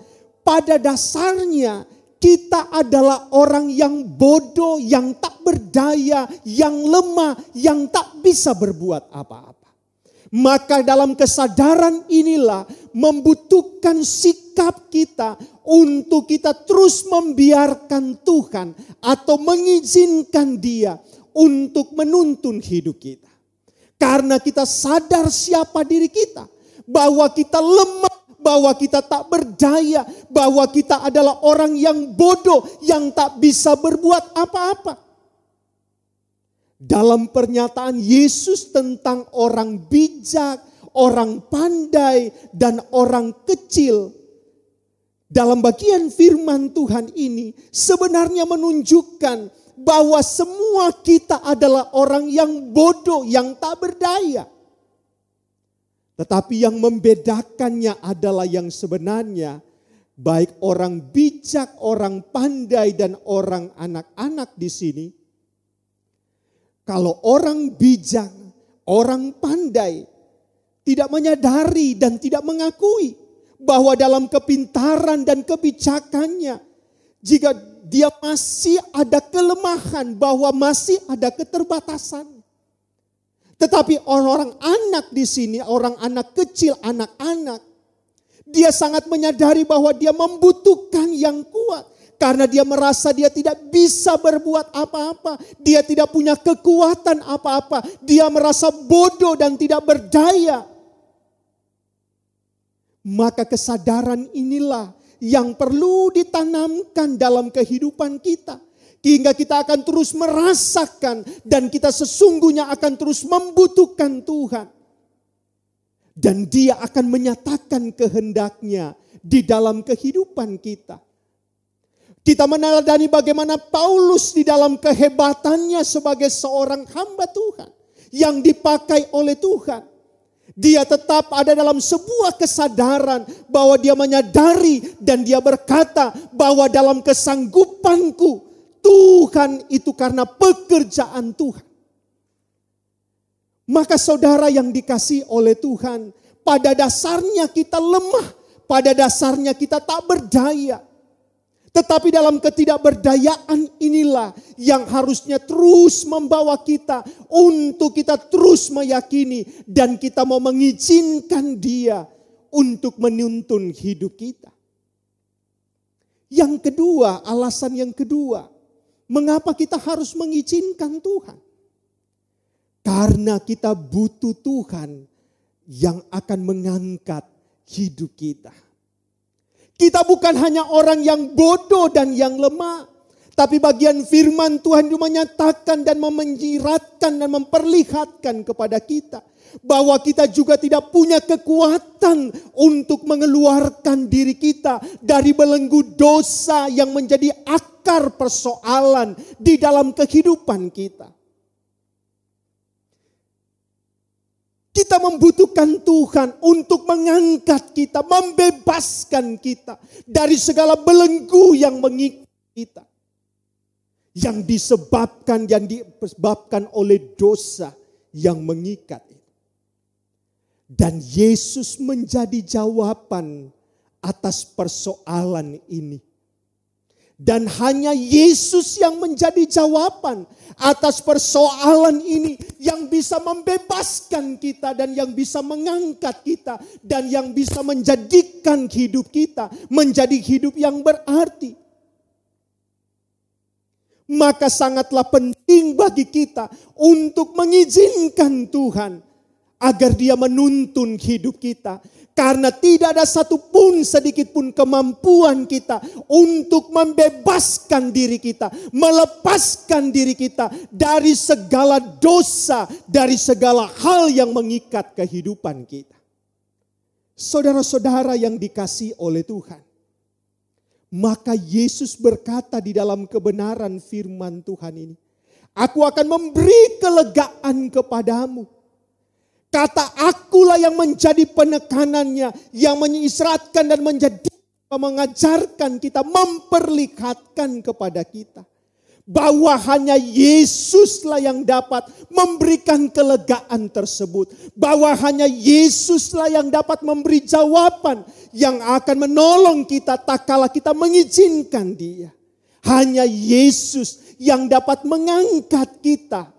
pada dasarnya kita adalah orang yang bodoh, yang tak berdaya, yang lemah, yang tak bisa berbuat apa-apa. Maka dalam kesadaran inilah membutuhkan sikap kita untuk kita terus membiarkan Tuhan atau mengizinkan Dia untuk menuntun hidup kita. Karena kita sadar siapa diri kita, bahwa kita lemah, bahwa kita tak berdaya, bahwa kita adalah orang yang bodoh, yang tak bisa berbuat apa-apa. Dalam pernyataan Yesus tentang orang bijak, orang pandai, dan orang kecil, dalam bagian firman Tuhan ini sebenarnya menunjukkan bahwa semua kita adalah orang yang bodoh, yang tak berdaya. Tetapi yang membedakannya adalah yang sebenarnya baik orang bijak, orang pandai, dan orang anak-anak di sini. Kalau orang bijak, orang pandai tidak menyadari dan tidak mengakui bahwa dalam kepintaran dan kebijakannya, jika dia masih ada kelemahan, bahwa masih ada keterbatasan. Tetapi orang anak di sini, orang anak kecil, anak-anak, dia sangat menyadari bahwa dia membutuhkan yang kuat. Karena dia merasa dia tidak bisa berbuat apa-apa. Dia tidak punya kekuatan apa-apa. Dia merasa bodoh dan tidak berdaya. Maka kesadaran inilah yang perlu ditanamkan dalam kehidupan kita. Hingga kita akan terus merasakan dan kita sesungguhnya akan terus membutuhkan Tuhan. Dan Dia akan menyatakan kehendaknya di dalam kehidupan kita. Kita meneladani bagaimana Paulus di dalam kehebatannya sebagai seorang hamba Tuhan yang dipakai oleh Tuhan. Dia tetap ada dalam sebuah kesadaran bahwa dia menyadari dan dia berkata bahwa dalam kesanggupanku Tuhan itu karena pekerjaan Tuhan. Maka saudara yang dikasihi oleh Tuhan, pada dasarnya kita lemah, pada dasarnya kita tak berdaya. Tetapi dalam ketidakberdayaan inilah yang harusnya terus membawa kita untuk kita terus meyakini dan kita mau mengizinkan Dia untuk menuntun hidup kita. Yang kedua, alasan yang kedua, mengapa kita harus mengizinkan Tuhan? Karena kita butuh Tuhan yang akan mengangkat hidup kita. Kita bukan hanya orang yang bodoh dan yang lemah. Tapi bagian firman Tuhan juga menyatakan dan menyiratkan dan memperlihatkan kepada kita. Bahwa kita juga tidak punya kekuatan untuk mengeluarkan diri kita dari belenggu dosa yang menjadi akar persoalan di dalam kehidupan kita. Kita membutuhkan Tuhan untuk mengangkat kita, membebaskan kita dari segala belenggu yang mengikat kita. Yang disebabkan oleh dosa yang mengikat itu. Dan Yesus menjadi jawaban atas persoalan ini. Dan hanya Yesus yang menjadi jawaban atas persoalan ini. Yang bisa membebaskan kita dan yang bisa mengangkat kita. Dan yang bisa menjadikan hidup kita menjadi hidup yang berarti. Maka sangatlah penting bagi kita untuk mengizinkan Tuhan agar Dia menuntun hidup kita. Karena tidak ada satupun sedikit pun kemampuan kita untuk membebaskan diri kita, melepaskan diri kita dari segala dosa, dari segala hal yang mengikat kehidupan kita. Saudara-saudara yang dikasihi oleh Tuhan, maka Yesus berkata di dalam kebenaran firman Tuhan ini, Aku akan memberi kelegaan kepadamu. Kata akulah yang menjadi penekanannya, yang mengisyaratkan dan mengajarkan kita, memperlihatkan kepada kita bahwa hanya Yesuslah yang dapat memberikan kelegaan tersebut. Bahwa hanya Yesuslah yang dapat memberi jawaban yang akan menolong kita tak kala kita mengizinkan Dia. Hanya Yesus yang dapat mengangkat kita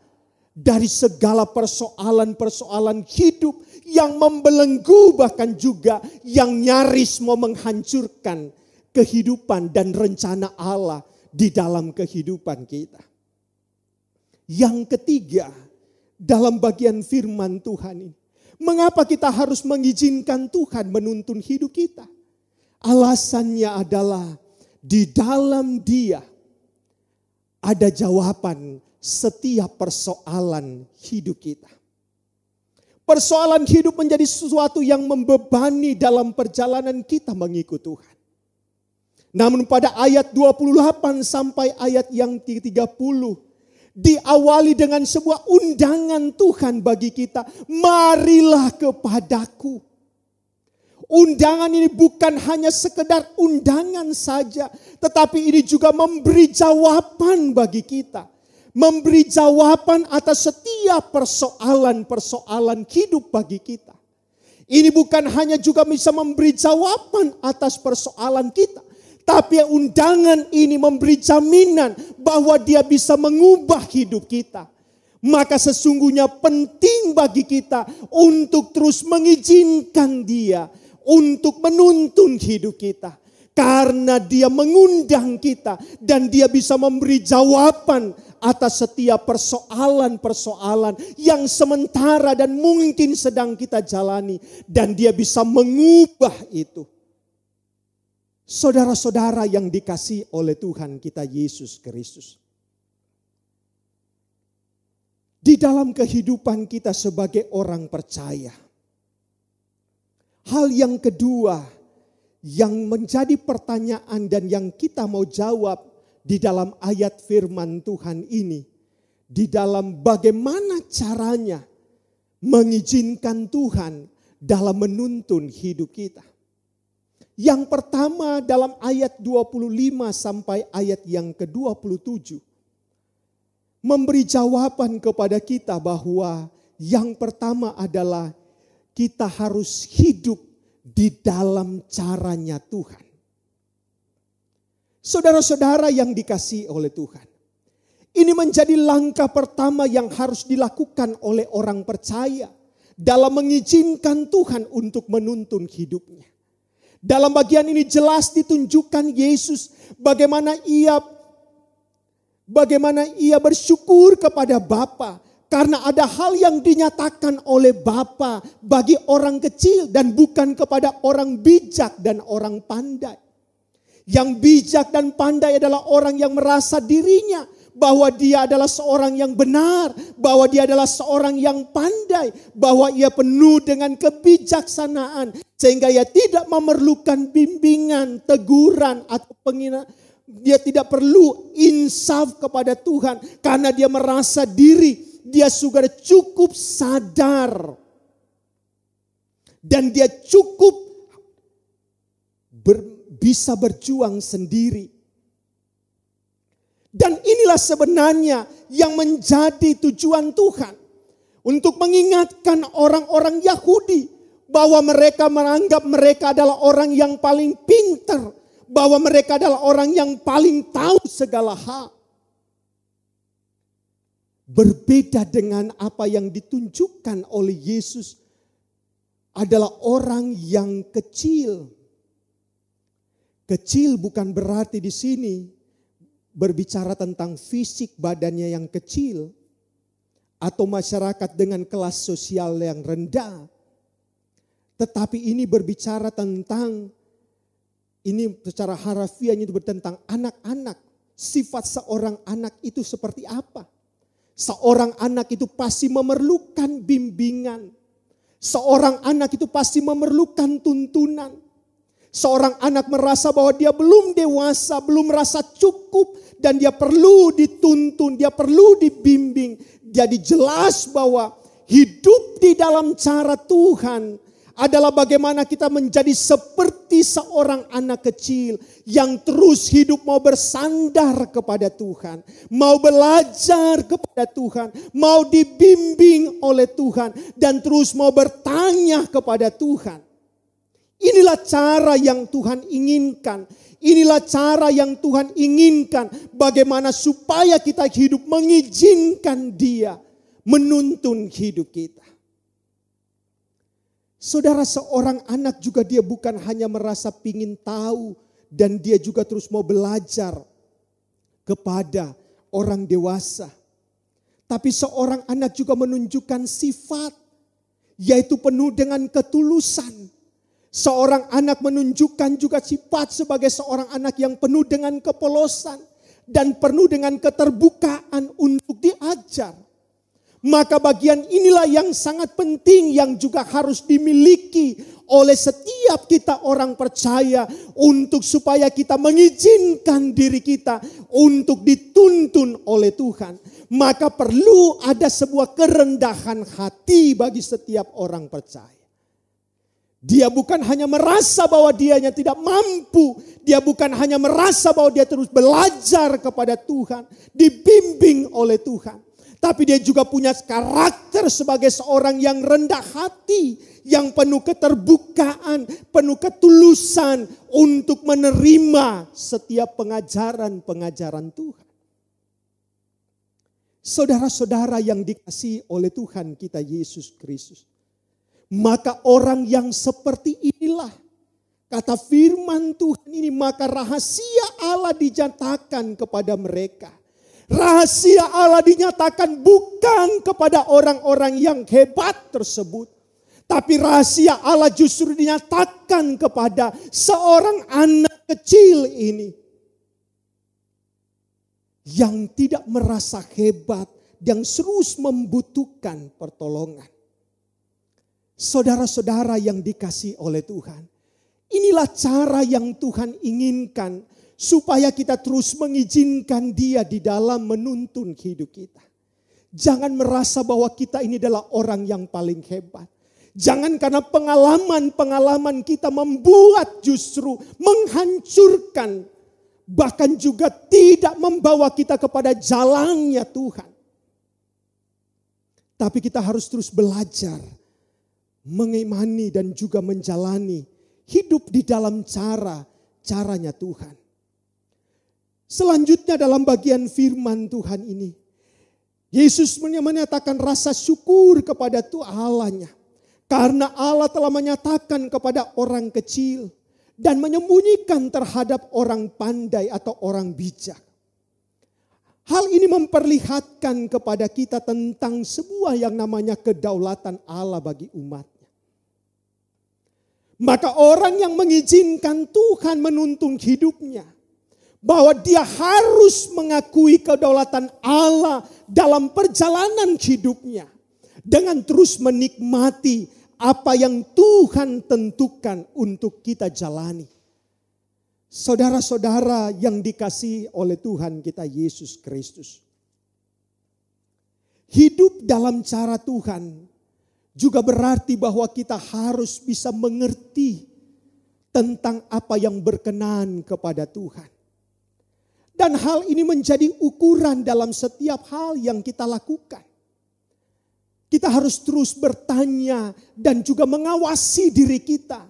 dari segala persoalan-persoalan hidup yang membelenggu, bahkan juga yang nyaris mau menghancurkan kehidupan dan rencana Allah di dalam kehidupan kita. Yang ketiga, dalam bagian firman Tuhan ini, mengapa kita harus mengizinkan Tuhan menuntun hidup kita? Alasannya adalah di dalam Dia ada jawaban setiap persoalan hidup kita. Persoalan hidup menjadi sesuatu yang membebani dalam perjalanan kita mengikut Tuhan. Namun pada ayat 28 sampai ayat yang 30 diawali dengan sebuah undangan Tuhan bagi kita. Marilah kepadaku. Undangan ini bukan hanya sekedar undangan saja, tetapi ini juga memberi jawaban bagi kita. Memberi jawaban atas setiap persoalan-persoalan hidup bagi kita. Ini bukan hanya juga bisa memberi jawaban atas persoalan kita, tapi undangan ini memberi jaminan bahwa Dia bisa mengubah hidup kita. Maka sesungguhnya penting bagi kita untuk terus mengizinkan Dia untuk menuntun hidup kita. Karena Dia mengundang kita dan Dia bisa memberi jawaban atas setiap persoalan-persoalan yang sementara dan mungkin sedang kita jalani. Dan Dia bisa mengubah itu. Saudara-saudara yang dikasihi oleh Tuhan kita Yesus Kristus. Di dalam kehidupan kita sebagai orang percaya, hal yang kedua yang menjadi pertanyaan dan yang kita mau jawab di dalam ayat firman Tuhan ini, di dalam bagaimana caranya mengizinkan Tuhan dalam menuntun hidup kita. Yang pertama dalam ayat 25 sampai ayat yang ke-27 memberi jawaban kepada kita bahwa yang pertama adalah kita harus hidup di dalam caranya Tuhan. Saudara-saudara yang dikasihi oleh Tuhan, ini menjadi langkah pertama yang harus dilakukan oleh orang percaya dalam mengizinkan Tuhan untuk menuntun hidupnya. Dalam bagian ini jelas ditunjukkan Yesus bagaimana ia bersyukur kepada Bapa. Karena ada hal yang dinyatakan oleh Bapa bagi orang kecil dan bukan kepada orang bijak dan orang pandai. Yang bijak dan pandai adalah orang yang merasa dirinya bahwa dia adalah seorang yang benar, bahwa dia adalah seorang yang pandai, bahwa ia penuh dengan kebijaksanaan sehingga ia tidak memerlukan bimbingan, teguran atau penghinaan. Dia tidak perlu insaf kepada Tuhan karena dia merasa diri dia sudah cukup sadar dan dia cukup bisa berjuang sendiri. Dan inilah sebenarnya yang menjadi tujuan Tuhan untuk mengingatkan orang-orang Yahudi bahwa mereka menganggap mereka adalah orang yang paling pintar, bahwa mereka adalah orang yang paling tahu segala hal. Berbeda dengan apa yang ditunjukkan oleh Yesus adalah orang yang kecil. Kecil bukan berarti di sini berbicara tentang fisik badannya yang kecil atau masyarakat dengan kelas sosial yang rendah. Tetapi ini berbicara tentang, ini secara harafiahnya itu tentang anak-anak. Sifat seorang anak itu seperti apa? Seorang anak itu pasti memerlukan bimbingan. Seorang anak itu pasti memerlukan tuntunan. Seorang anak merasa bahwa dia belum dewasa, belum merasa cukup, dan dia perlu dituntun, dia perlu dibimbing. Jadi jelas bahwa hidup di dalam cara Tuhan adalah bagaimana kita menjadi seperti seorang anak kecil yang terus hidup mau bersandar kepada Tuhan, mau belajar kepada Tuhan, mau dibimbing oleh Tuhan, dan terus mau bertanya kepada Tuhan. Inilah cara yang Tuhan inginkan. Inilah cara yang Tuhan inginkan. Bagaimana supaya kita hidup mengizinkan Dia menuntun hidup kita. Saudara, seorang anak juga dia bukan hanya merasa pingin tahu. Dan dia juga terus mau belajar kepada orang dewasa. Tapi seorang anak juga menunjukkan sifat. Yaitu penuh dengan ketulusan. Seorang anak menunjukkan juga sifat sebagai seorang anak yang penuh dengan kepolosan. Dan penuh dengan keterbukaan untuk diajar. Maka bagian inilah yang sangat penting yang juga harus dimiliki oleh setiap kita orang percaya. Untuk supaya kita mengizinkan diri kita untuk dituntun oleh Tuhan. Maka perlu ada sebuah kerendahan hati bagi setiap orang percaya. Dia bukan hanya merasa bahwa dianya tidak mampu. Dia bukan hanya merasa bahwa dia terus belajar kepada Tuhan. Dibimbing oleh Tuhan. Tapi dia juga punya karakter sebagai seorang yang rendah hati. Yang penuh keterbukaan, penuh ketulusan untuk menerima setiap pengajaran-pengajaran Tuhan. Saudara-saudara yang dikasihi oleh Tuhan kita Yesus Kristus. Maka orang yang seperti inilah, kata firman Tuhan ini, maka rahasia Allah dinyatakan kepada mereka. Rahasia Allah dinyatakan bukan kepada orang-orang yang hebat tersebut. Tapi rahasia Allah justru dinyatakan kepada seorang anak kecil ini. Yang tidak merasa hebat, yang terus membutuhkan pertolongan. Saudara-saudara yang dikasihi oleh Tuhan. Inilah cara yang Tuhan inginkan. Supaya kita terus mengizinkan Dia di dalam menuntun hidup kita. Jangan merasa bahwa kita ini adalah orang yang paling hebat. Jangan karena pengalaman-pengalaman kita membuat justru menghancurkan. Bahkan juga tidak membawa kita kepada jalannya Tuhan. Tapi kita harus terus belajar. Mengimani dan juga menjalani hidup di dalam caranya Tuhan. Selanjutnya dalam bagian firman Tuhan ini. Yesus menyatakan rasa syukur kepada Tuhan Allahnya. Karena Allah telah menyatakan kepada orang kecil. Dan menyembunyikan terhadap orang pandai atau orang bijak. Hal ini memperlihatkan kepada kita tentang sebuah yang namanya kedaulatan Allah bagi umatnya. Maka orang yang mengizinkan Tuhan menuntun hidupnya. Bahwa dia harus mengakui kedaulatan Allah dalam perjalanan hidupnya. Dengan terus menikmati apa yang Tuhan tentukan untuk kita jalani. Saudara-saudara yang dikasihi oleh Tuhan kita Yesus Kristus. Hidup dalam cara Tuhan juga berarti bahwa kita harus bisa mengerti tentang apa yang berkenan kepada Tuhan. Dan hal ini menjadi ukuran dalam setiap hal yang kita lakukan. Kita harus terus bertanya dan juga mengawasi diri kita.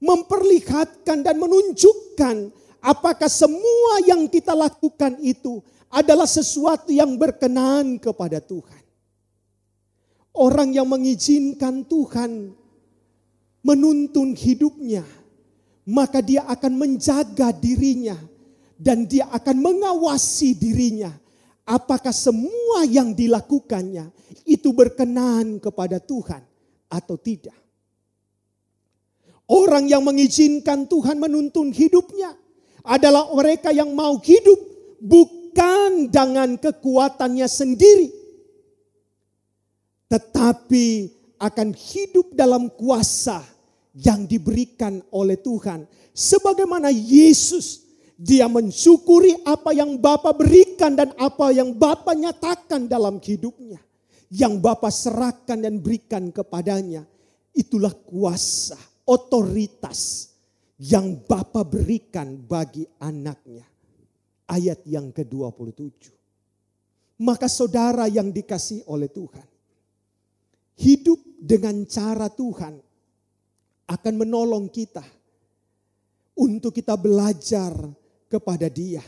Memperlihatkan dan menunjukkan apakah semua yang kita lakukan itu adalah sesuatu yang berkenan kepada Tuhan. Orang yang mengizinkan Tuhan menuntun hidupnya, maka dia akan menjaga dirinya. Dan dia akan mengawasi dirinya. Apakah semua yang dilakukannya itu berkenan kepada Tuhan atau tidak. Orang yang mengizinkan Tuhan menuntun hidupnya adalah mereka yang mau hidup bukan dengan kekuatannya sendiri. Tetapi akan hidup dalam kuasa yang diberikan oleh Tuhan. Sebagaimana Yesus, dia mensyukuri apa yang Bapa berikan dan apa yang Bapa nyatakan dalam hidupnya. Yang Bapa serahkan dan berikan kepadanya. Itulah kuasa, otoritas yang Bapa berikan bagi anaknya. Ayat yang ke-27. Maka saudara yang dikasihi oleh Tuhan, hidup dengan cara Tuhan akan menolong kita untuk kita belajar kepada Dia.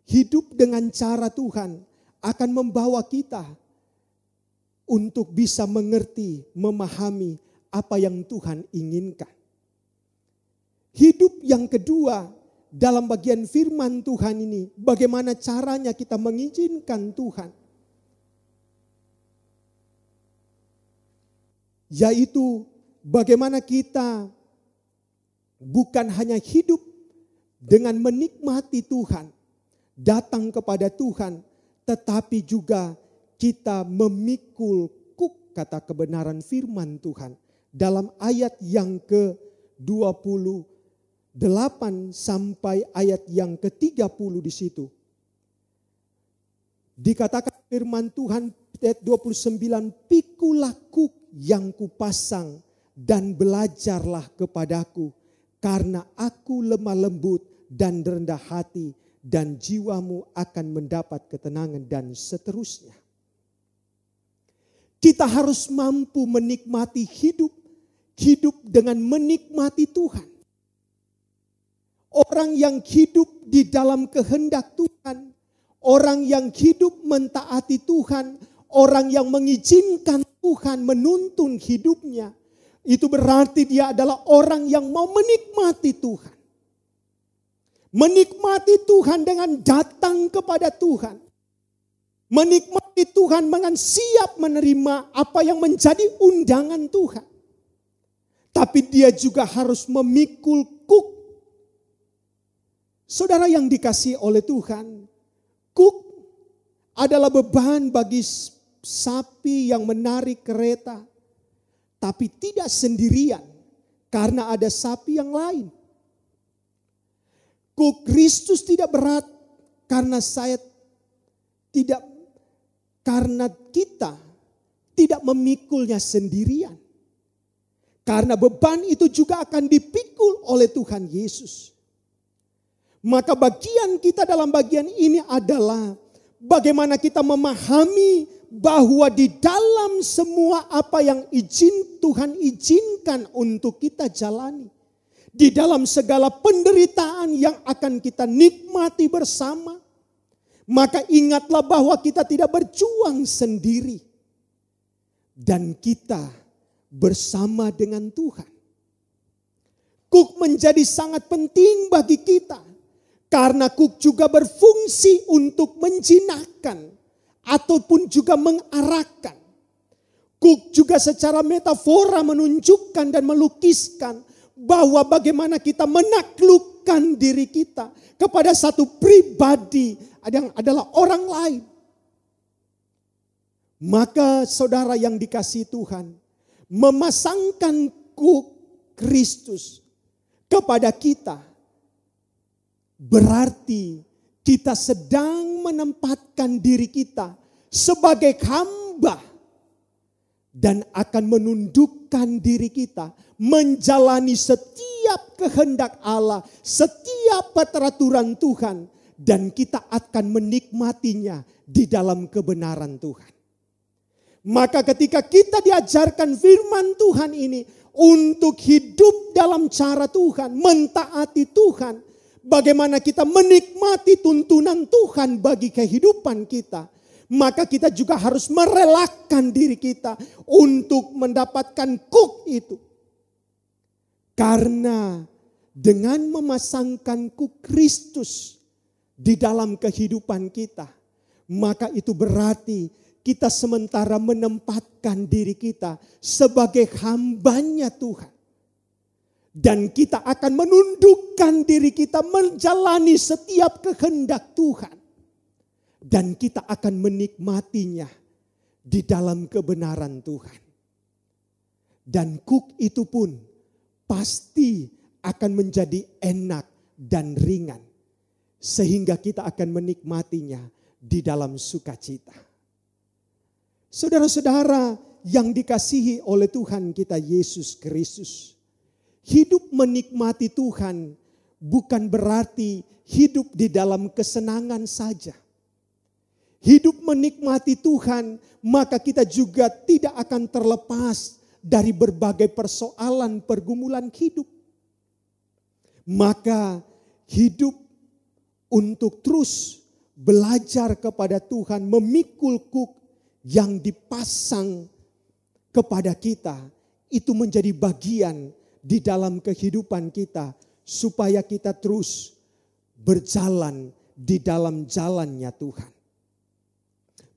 Hidup dengan cara Tuhan akan membawa kita untuk bisa mengerti, memahami apa yang Tuhan inginkan. Hidup yang kedua dalam bagian firman Tuhan ini, bagaimana caranya kita mengizinkan Tuhan. Yaitu bagaimana kita bukan hanya hidup dengan menikmati Tuhan, datang kepada Tuhan, tetapi juga kita memikul kuk kata kebenaran firman Tuhan. Dalam ayat yang ke-28 sampai ayat yang ke-30 di situ. Dikatakan firman Tuhan ayat 29, pikulah kuk yang kupasang dan belajarlah kepadaku, karena aku lemah lembut dan rendah hati, dan jiwamu akan mendapat ketenangan, dan seterusnya. Kita harus mampu menikmati hidup dengan menikmati Tuhan. Orang yang hidup di dalam kehendak Tuhan, orang yang hidup mentaati Tuhan, orang yang mengizinkan Tuhan menuntun hidupnya, itu berarti dia adalah orang yang mau menikmati Tuhan. Menikmati Tuhan dengan datang kepada Tuhan. Menikmati Tuhan dengan siap menerima apa yang menjadi undangan Tuhan. Tapi dia juga harus memikul kuk. Saudara yang dikasihi oleh Tuhan, kuk adalah beban bagi sapi yang menarik kereta. Tapi tidak sendirian, karena ada sapi yang lain. Kuk Kristus tidak berat karena kita tidak memikulnya sendirian. Karena beban itu juga akan dipikul oleh Tuhan Yesus. Maka bagian kita dalam bagian ini adalah bagaimana kita memahami bahwa di dalam semua apa yang Tuhan izinkan untuk kita jalani. Di dalam segala penderitaan yang akan kita nikmati bersama. Maka ingatlah bahwa kita tidak berjuang sendiri. Dan kita bersama dengan Tuhan. Kuk menjadi sangat penting bagi kita. Karena kuk juga berfungsi untuk menjinakkan ataupun juga mengarahkan. Kuk juga secara metafora menunjukkan dan melukiskan bahwa bagaimana kita menaklukkan diri kita kepada satu pribadi yang adalah orang lain. Maka saudara yang dikasihi Tuhan, memasangkan kuk Kristus kepada kita berarti kita sedang menempatkan diri kita sebagai hamba dan akan menundukkan diri kita menjalani setiap kehendak Allah, setiap peraturan Tuhan, dan kita akan menikmatinya di dalam kebenaran Tuhan. Maka ketika kita diajarkan firman Tuhan ini untuk hidup dalam cara Tuhan, mentaati Tuhan, bagaimana kita menikmati tuntunan Tuhan bagi kehidupan kita, maka kita juga harus merelakan diri kita untuk mendapatkan kuk itu. Karena dengan memasangkan kuk Kristus di dalam kehidupan kita, maka itu berarti kita sementara menempatkan diri kita sebagai hambanya Tuhan. Dan kita akan menundukkan diri kita menjalani setiap kehendak Tuhan. Dan kita akan menikmatinya di dalam kebenaran Tuhan. Dan kuk itu pun pasti akan menjadi enak dan ringan. Sehingga kita akan menikmatinya di dalam sukacita. Saudara-saudara yang dikasihi oleh Tuhan kita Yesus Kristus. Hidup menikmati Tuhan bukan berarti hidup di dalam kesenangan saja. Hidup menikmati Tuhan, maka kita juga tidak akan terlepas dari berbagai persoalan pergumulan hidup. Maka hidup untuk terus belajar kepada Tuhan, memikul kuk yang dipasang kepada kita, itu menjadi bagian di dalam kehidupan kita, supaya kita terus berjalan di dalam jalannya Tuhan.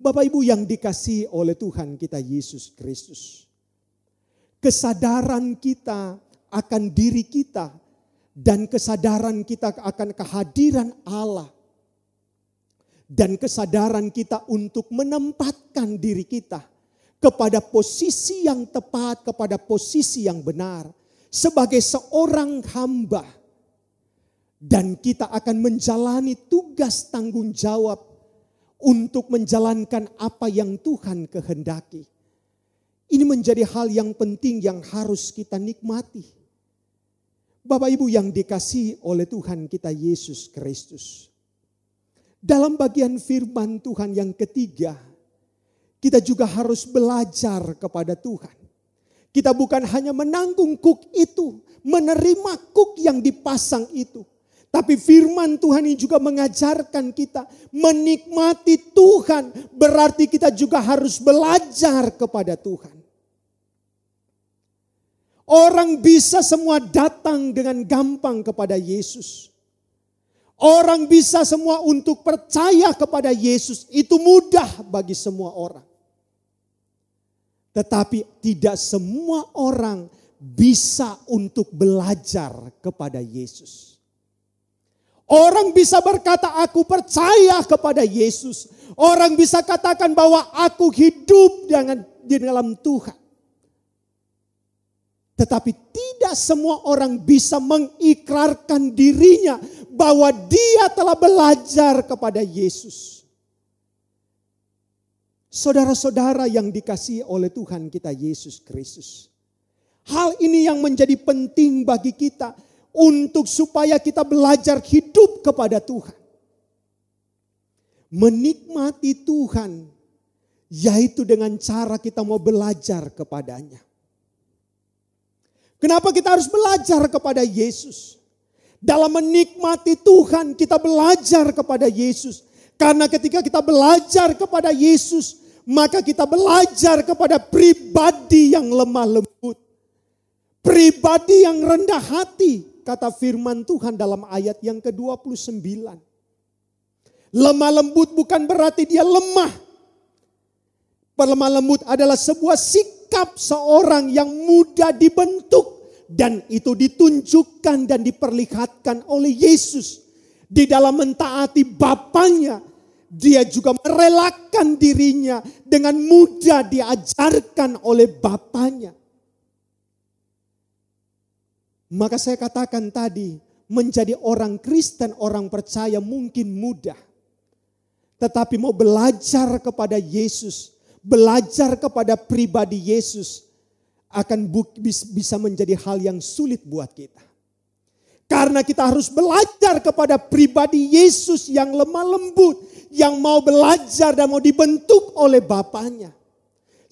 Bapak Ibu yang dikasihi oleh Tuhan kita Yesus Kristus, kesadaran kita akan diri kita dan kesadaran kita akan kehadiran Allah dan kesadaran kita untuk menempatkan diri kita kepada posisi yang tepat, kepada posisi yang benar sebagai seorang hamba, dan kita akan menjalani tugas tanggung jawab untuk menjalankan apa yang Tuhan kehendaki. Ini menjadi hal yang penting yang harus kita nikmati. Bapak Ibu yang dikasihi oleh Tuhan kita Yesus Kristus. Dalam bagian firman Tuhan yang ketiga, kita juga harus belajar kepada Tuhan. Kita bukan hanya menanggung kuk itu, menerima kuk yang dipasang itu. Tapi firman Tuhan ini juga mengajarkan kita menikmati Tuhan. Berarti kita juga harus belajar kepada Tuhan. Orang bisa semua datang dengan gampang kepada Yesus. Orang bisa semua untuk percaya kepada Yesus. Itu mudah bagi semua orang. Tetapi tidak semua orang bisa untuk belajar kepada Yesus. Orang bisa berkata, aku percaya kepada Yesus. Orang bisa katakan bahwa aku hidup di dalam Tuhan. Tetapi tidak semua orang bisa mengikrarkan dirinya bahwa dia telah belajar kepada Yesus. Saudara-saudara yang dikasihi oleh Tuhan kita Yesus Kristus. Hal ini yang menjadi penting bagi kita untuk supaya kita belajar hidup kepada Tuhan. Menikmati Tuhan, yaitu dengan cara kita mau belajar kepadanya. Kenapa kita harus belajar kepada Yesus? Dalam menikmati Tuhan kita belajar kepada Yesus. Karena ketika kita belajar kepada Yesus, maka kita belajar kepada pribadi yang lemah lembut. Pribadi yang rendah hati, kata firman Tuhan dalam ayat yang ke-29. Lemah lembut bukan berarti dia lemah. Lemah lembut adalah sebuah sikap seorang yang mudah dibentuk. Dan itu ditunjukkan dan diperlihatkan oleh Yesus. Di dalam mentaati Bapanya, dia juga merelakan dirinya dengan mudah diajarkan oleh Bapanya. Maka saya katakan tadi, menjadi orang Kristen, orang percaya mungkin mudah. Tetapi mau belajar kepada Yesus, belajar kepada pribadi Yesus, akan bisa menjadi hal yang sulit buat kita. Karena kita harus belajar kepada pribadi Yesus yang lemah lembut, yang mau belajar dan mau dibentuk oleh Bapanya.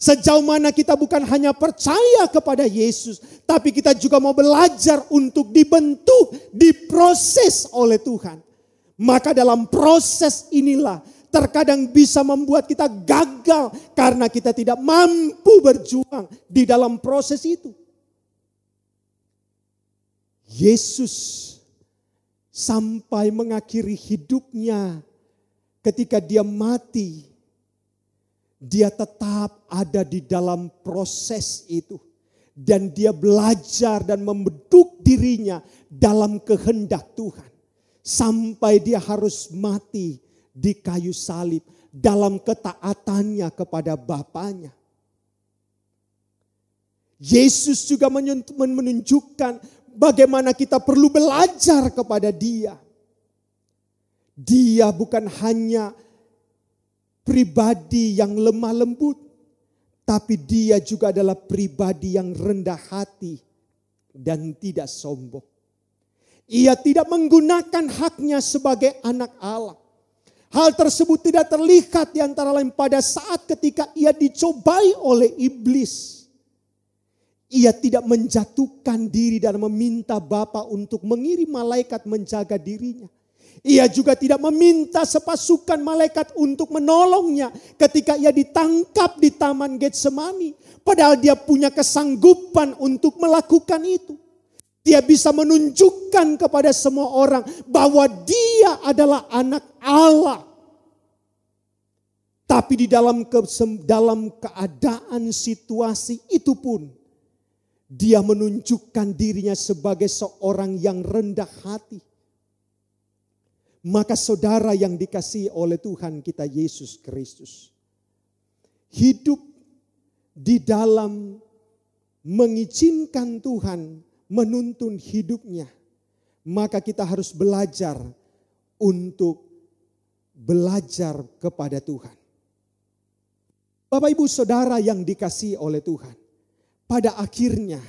Sejauh mana kita bukan hanya percaya kepada Yesus, tapi kita juga mau belajar untuk dibentuk, diproses oleh Tuhan. Maka dalam proses inilah terkadang bisa membuat kita gagal karena kita tidak mampu berjuang di dalam proses itu. Yesus sampai mengakhiri hidupnya ketika dia mati, dia tetap ada di dalam proses itu. Dan dia belajar dan membentuk dirinya dalam kehendak Tuhan. Sampai dia harus mati di kayu salib dalam ketaatannya kepada Bapanya. Yesus juga menunjukkan bagaimana kita perlu belajar kepada Dia. Dia bukan hanya pribadi yang lemah lembut, tapi Dia juga adalah pribadi yang rendah hati dan tidak sombong. Ia tidak menggunakan haknya sebagai anak Allah. Hal tersebut tidak terlihat di antara lain pada saat ketika ia dicobai oleh iblis. Ia tidak menjatuhkan diri dan meminta Bapa untuk mengirim malaikat menjaga dirinya. Ia juga tidak meminta sepasukan malaikat untuk menolongnya ketika ia ditangkap di Taman Getsemani. Padahal dia punya kesanggupan untuk melakukan itu. Dia bisa menunjukkan kepada semua orang bahwa dia adalah anak Allah. Tapi di dalam keadaan situasi itu pun, dia menunjukkan dirinya sebagai seorang yang rendah hati. Maka saudara yang dikasihi oleh Tuhan kita Yesus Kristus, hidup di dalam mengizinkan Tuhan menuntun hidupnya, maka kita harus belajar untuk belajar kepada Tuhan. Bapak Ibu Saudara yang dikasihi oleh Tuhan, pada akhirnya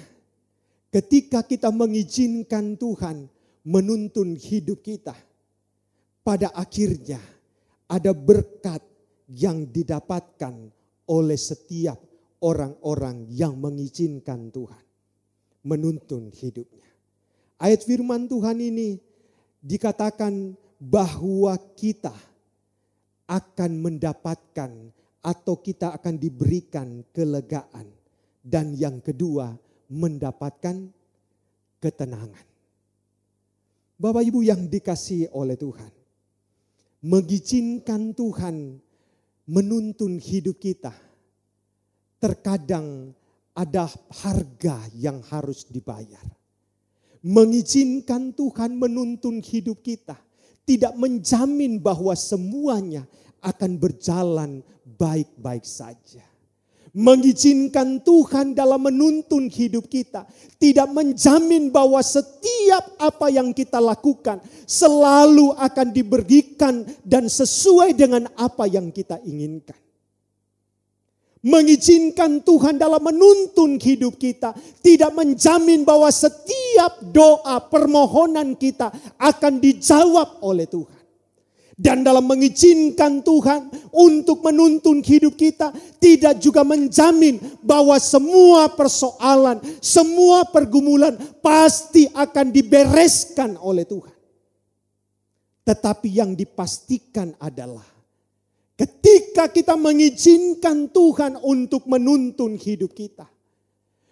ketika kita mengizinkan Tuhan menuntun hidup kita, pada akhirnya ada berkat yang didapatkan oleh setiap orang-orang yang mengizinkan Tuhan menuntun hidupnya. Ayat firman Tuhan ini dikatakan bahwa kita akan mendapatkan atau kita akan diberikan kelegaan. Dan yang kedua, mendapatkan ketenangan. Bapak Ibu yang dikasihi oleh Tuhan, mengizinkan Tuhan menuntun hidup kita, terkadang ada harga yang harus dibayar. Mengizinkan Tuhan menuntun hidup kita tidak menjamin bahwa semuanya akan berjalan baik-baik saja. Mengizinkan Tuhan dalam menuntun hidup kita tidak menjamin bahwa setiap apa yang kita lakukan selalu akan diberikan dan sesuai dengan apa yang kita inginkan. Mengizinkan Tuhan dalam menuntun hidup kita tidak menjamin bahwa setiap doa permohonan kita akan dijawab oleh Tuhan. Dan dalam mengizinkan Tuhan untuk menuntun hidup kita tidak juga menjamin bahwa semua persoalan, semua pergumulan pasti akan dibereskan oleh Tuhan. Tetapi yang dipastikan adalah ketika kita mengizinkan Tuhan untuk menuntun hidup kita,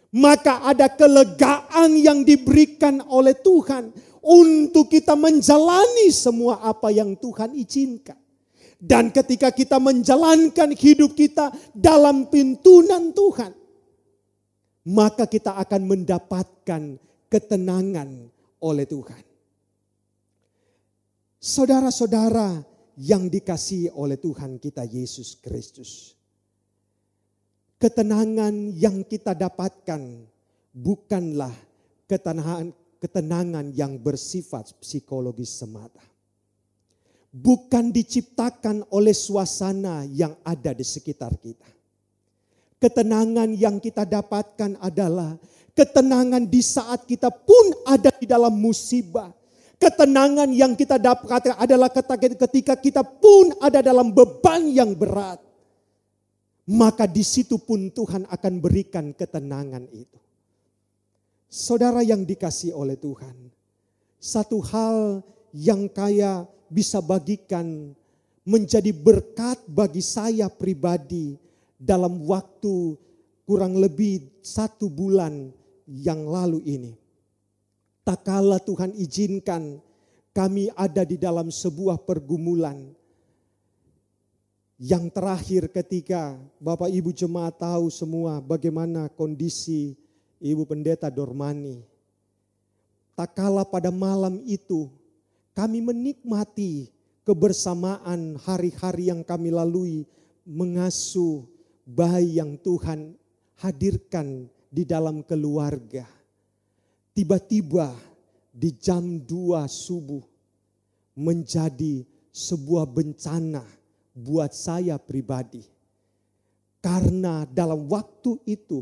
maka ada kelegaan yang diberikan oleh Tuhan untuk kita menjalani semua apa yang Tuhan izinkan. Dan ketika kita menjalankan hidup kita dalam tuntunan Tuhan, maka kita akan mendapatkan ketenangan oleh Tuhan. Saudara-saudara yang dikasihi oleh Tuhan kita Yesus Kristus, ketenangan yang kita dapatkan bukanlah ketenangan yang bersifat psikologis semata. Bukan diciptakan oleh suasana yang ada di sekitar kita. Ketenangan yang kita dapatkan adalah ketenangan di saat kita pun ada di dalam musibah. Ketenangan yang kita dapatkan adalah ketika kita pun ada dalam beban yang berat. Maka di situ pun Tuhan akan berikan ketenangan itu. Saudara yang dikasihi oleh Tuhan, satu hal yang kaya bisa bagikan menjadi berkat bagi saya pribadi dalam waktu kurang lebih 1 bulan yang lalu ini. Tak kala Tuhan izinkan kami ada di dalam sebuah pergumulan. Yang terakhir ketika Bapak Ibu jemaat tahu semua bagaimana kondisi Ibu Pendeta Dormani. Tak kala pada malam itu kami menikmati kebersamaan hari-hari yang kami lalui mengasuh bayi yang Tuhan hadirkan di dalam keluarga. Tiba-tiba di jam 2 subuh menjadi sebuah bencana buat saya pribadi. Karena dalam waktu itu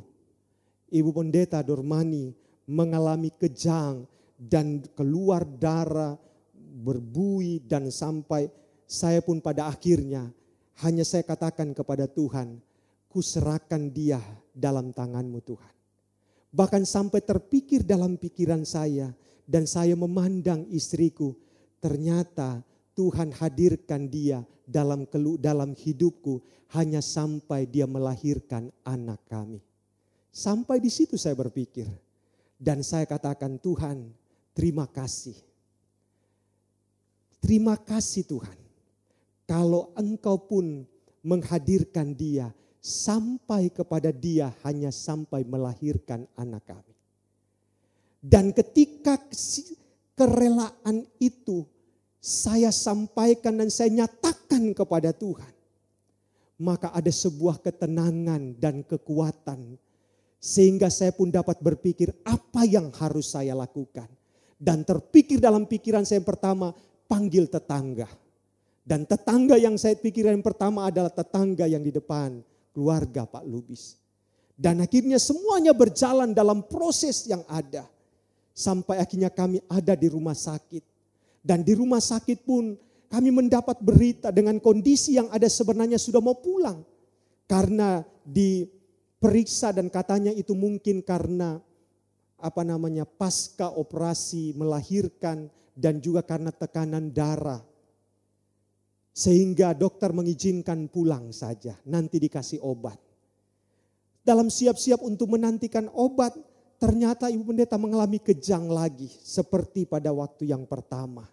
Ibu Pendeta Dormani mengalami kejang dan keluar darah, berbuih, dan sampai saya pun pada akhirnya hanya saya katakan kepada Tuhan, kuserahkan dia dalam tangan-Mu Tuhan. Bahkan sampai terpikir dalam pikiran saya dan saya memandang istriku, ternyata Tuhan hadirkan dia dalam hidupku hanya sampai dia melahirkan anak kami. Sampai di situ saya berpikir dan saya katakan, Tuhan, terima kasih. Terima kasih Tuhan. Kalau Engkau pun menghadirkan dia sampai kepada dia hanya sampai melahirkan anak kami. Dan ketika kerelaan itu saya sampaikan dan saya nyatakan kepada Tuhan, maka ada sebuah ketenangan dan kekuatan sehingga saya pun dapat berpikir apa yang harus saya lakukan. Dan terpikir dalam pikiran saya yang pertama, panggil tetangga. Dan tetangga yang saya pikirkan yang pertama adalah tetangga yang di depan, keluarga Pak Lubis. Dan akhirnya semuanya berjalan dalam proses yang ada. Sampai akhirnya kami ada di rumah sakit. Dan di rumah sakit pun kami mendapat berita dengan kondisi yang ada sebenarnya sudah mau pulang. Karena diperiksa dan katanya itu mungkin karena pasca operasi melahirkan dan juga karena tekanan darah. Sehingga dokter mengizinkan pulang saja, nanti dikasih obat. Dalam siap-siap untuk menantikan obat, ternyata Ibu Pendeta mengalami kejang lagi seperti pada waktu yang pertama.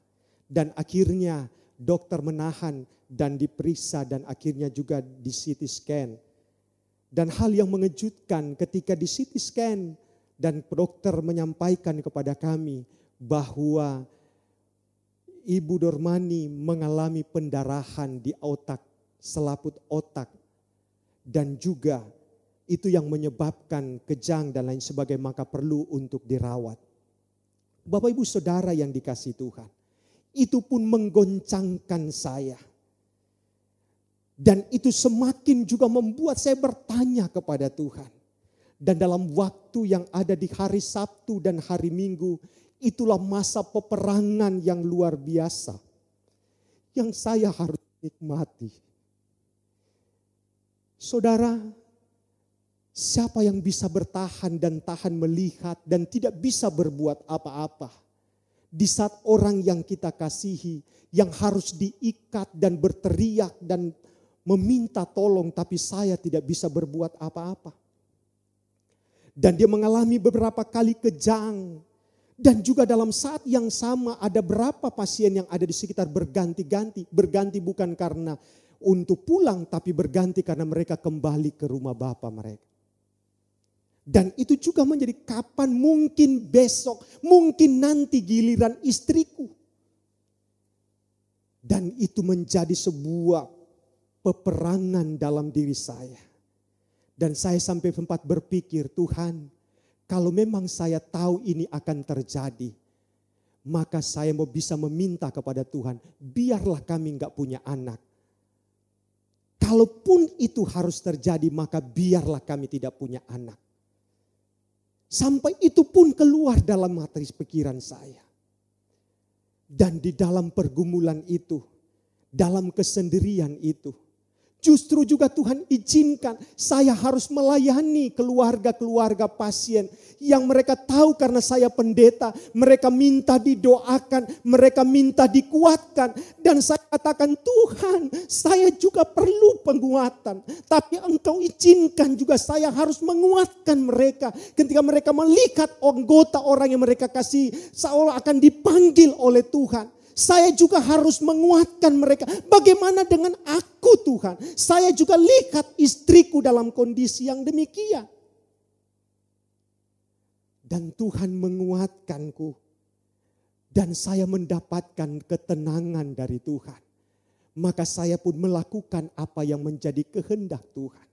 Dan akhirnya dokter menahan dan diperiksa dan akhirnya juga di CT scan. Dan hal yang mengejutkan ketika di CT scan dan dokter menyampaikan kepada kami bahwa Ibu Dormani mengalami pendarahan di otak, selaput otak. Dan juga itu yang menyebabkan kejang dan lain sebagainya, maka perlu untuk dirawat. Bapak Ibu Saudara yang dikasihi Tuhan, itu pun menggoncangkan saya. Dan itu semakin juga membuat saya bertanya kepada Tuhan. Dan dalam waktu yang ada di hari Sabtu dan hari Minggu, itulah masa peperangan yang luar biasa yang saya harus nikmati. Saudara, siapa yang bisa bertahan dan tahan melihat dan tidak bisa berbuat apa-apa di saat orang yang kita kasihi yang harus diikat dan berteriak dan meminta tolong, tapi saya tidak bisa berbuat apa-apa. Dan dia mengalami beberapa kali kejang. Dan juga dalam saat yang sama ada berapa pasien yang ada di sekitar berganti-ganti. Berganti bukan karena untuk pulang, tapi berganti karena mereka kembali ke rumah Bapa mereka. Dan itu juga menjadi kapan, mungkin besok, mungkin nanti giliran istriku. Dan itu menjadi sebuah peperangan dalam diri saya. Dan saya sampai sempat berpikir, Tuhan, kalau memang saya tahu ini akan terjadi, maka saya mau bisa meminta kepada Tuhan, biarlah kami enggak punya anak. Kalaupun itu harus terjadi, maka biarlah kami tidak punya anak. Sampai itu pun keluar dalam materi pikiran saya. Dan di dalam pergumulan itu, dalam kesendirian itu, justru juga Tuhan izinkan saya harus melayani keluarga-keluarga pasien yang mereka tahu karena saya pendeta, mereka minta didoakan, mereka minta dikuatkan. Dan saya katakan, Tuhan, saya juga perlu penguatan. Tapi Engkau izinkan juga saya harus menguatkan mereka. Ketika mereka melihat anggota orang yang mereka kasih seolah akan dipanggil oleh Tuhan. Saya juga harus menguatkan mereka. Bagaimana dengan aku, Tuhan? Saya juga lihat istriku dalam kondisi yang demikian. Dan Tuhan menguatkanku. Dan saya mendapatkan ketenangan dari Tuhan. Maka saya pun melakukan apa yang menjadi kehendak Tuhan.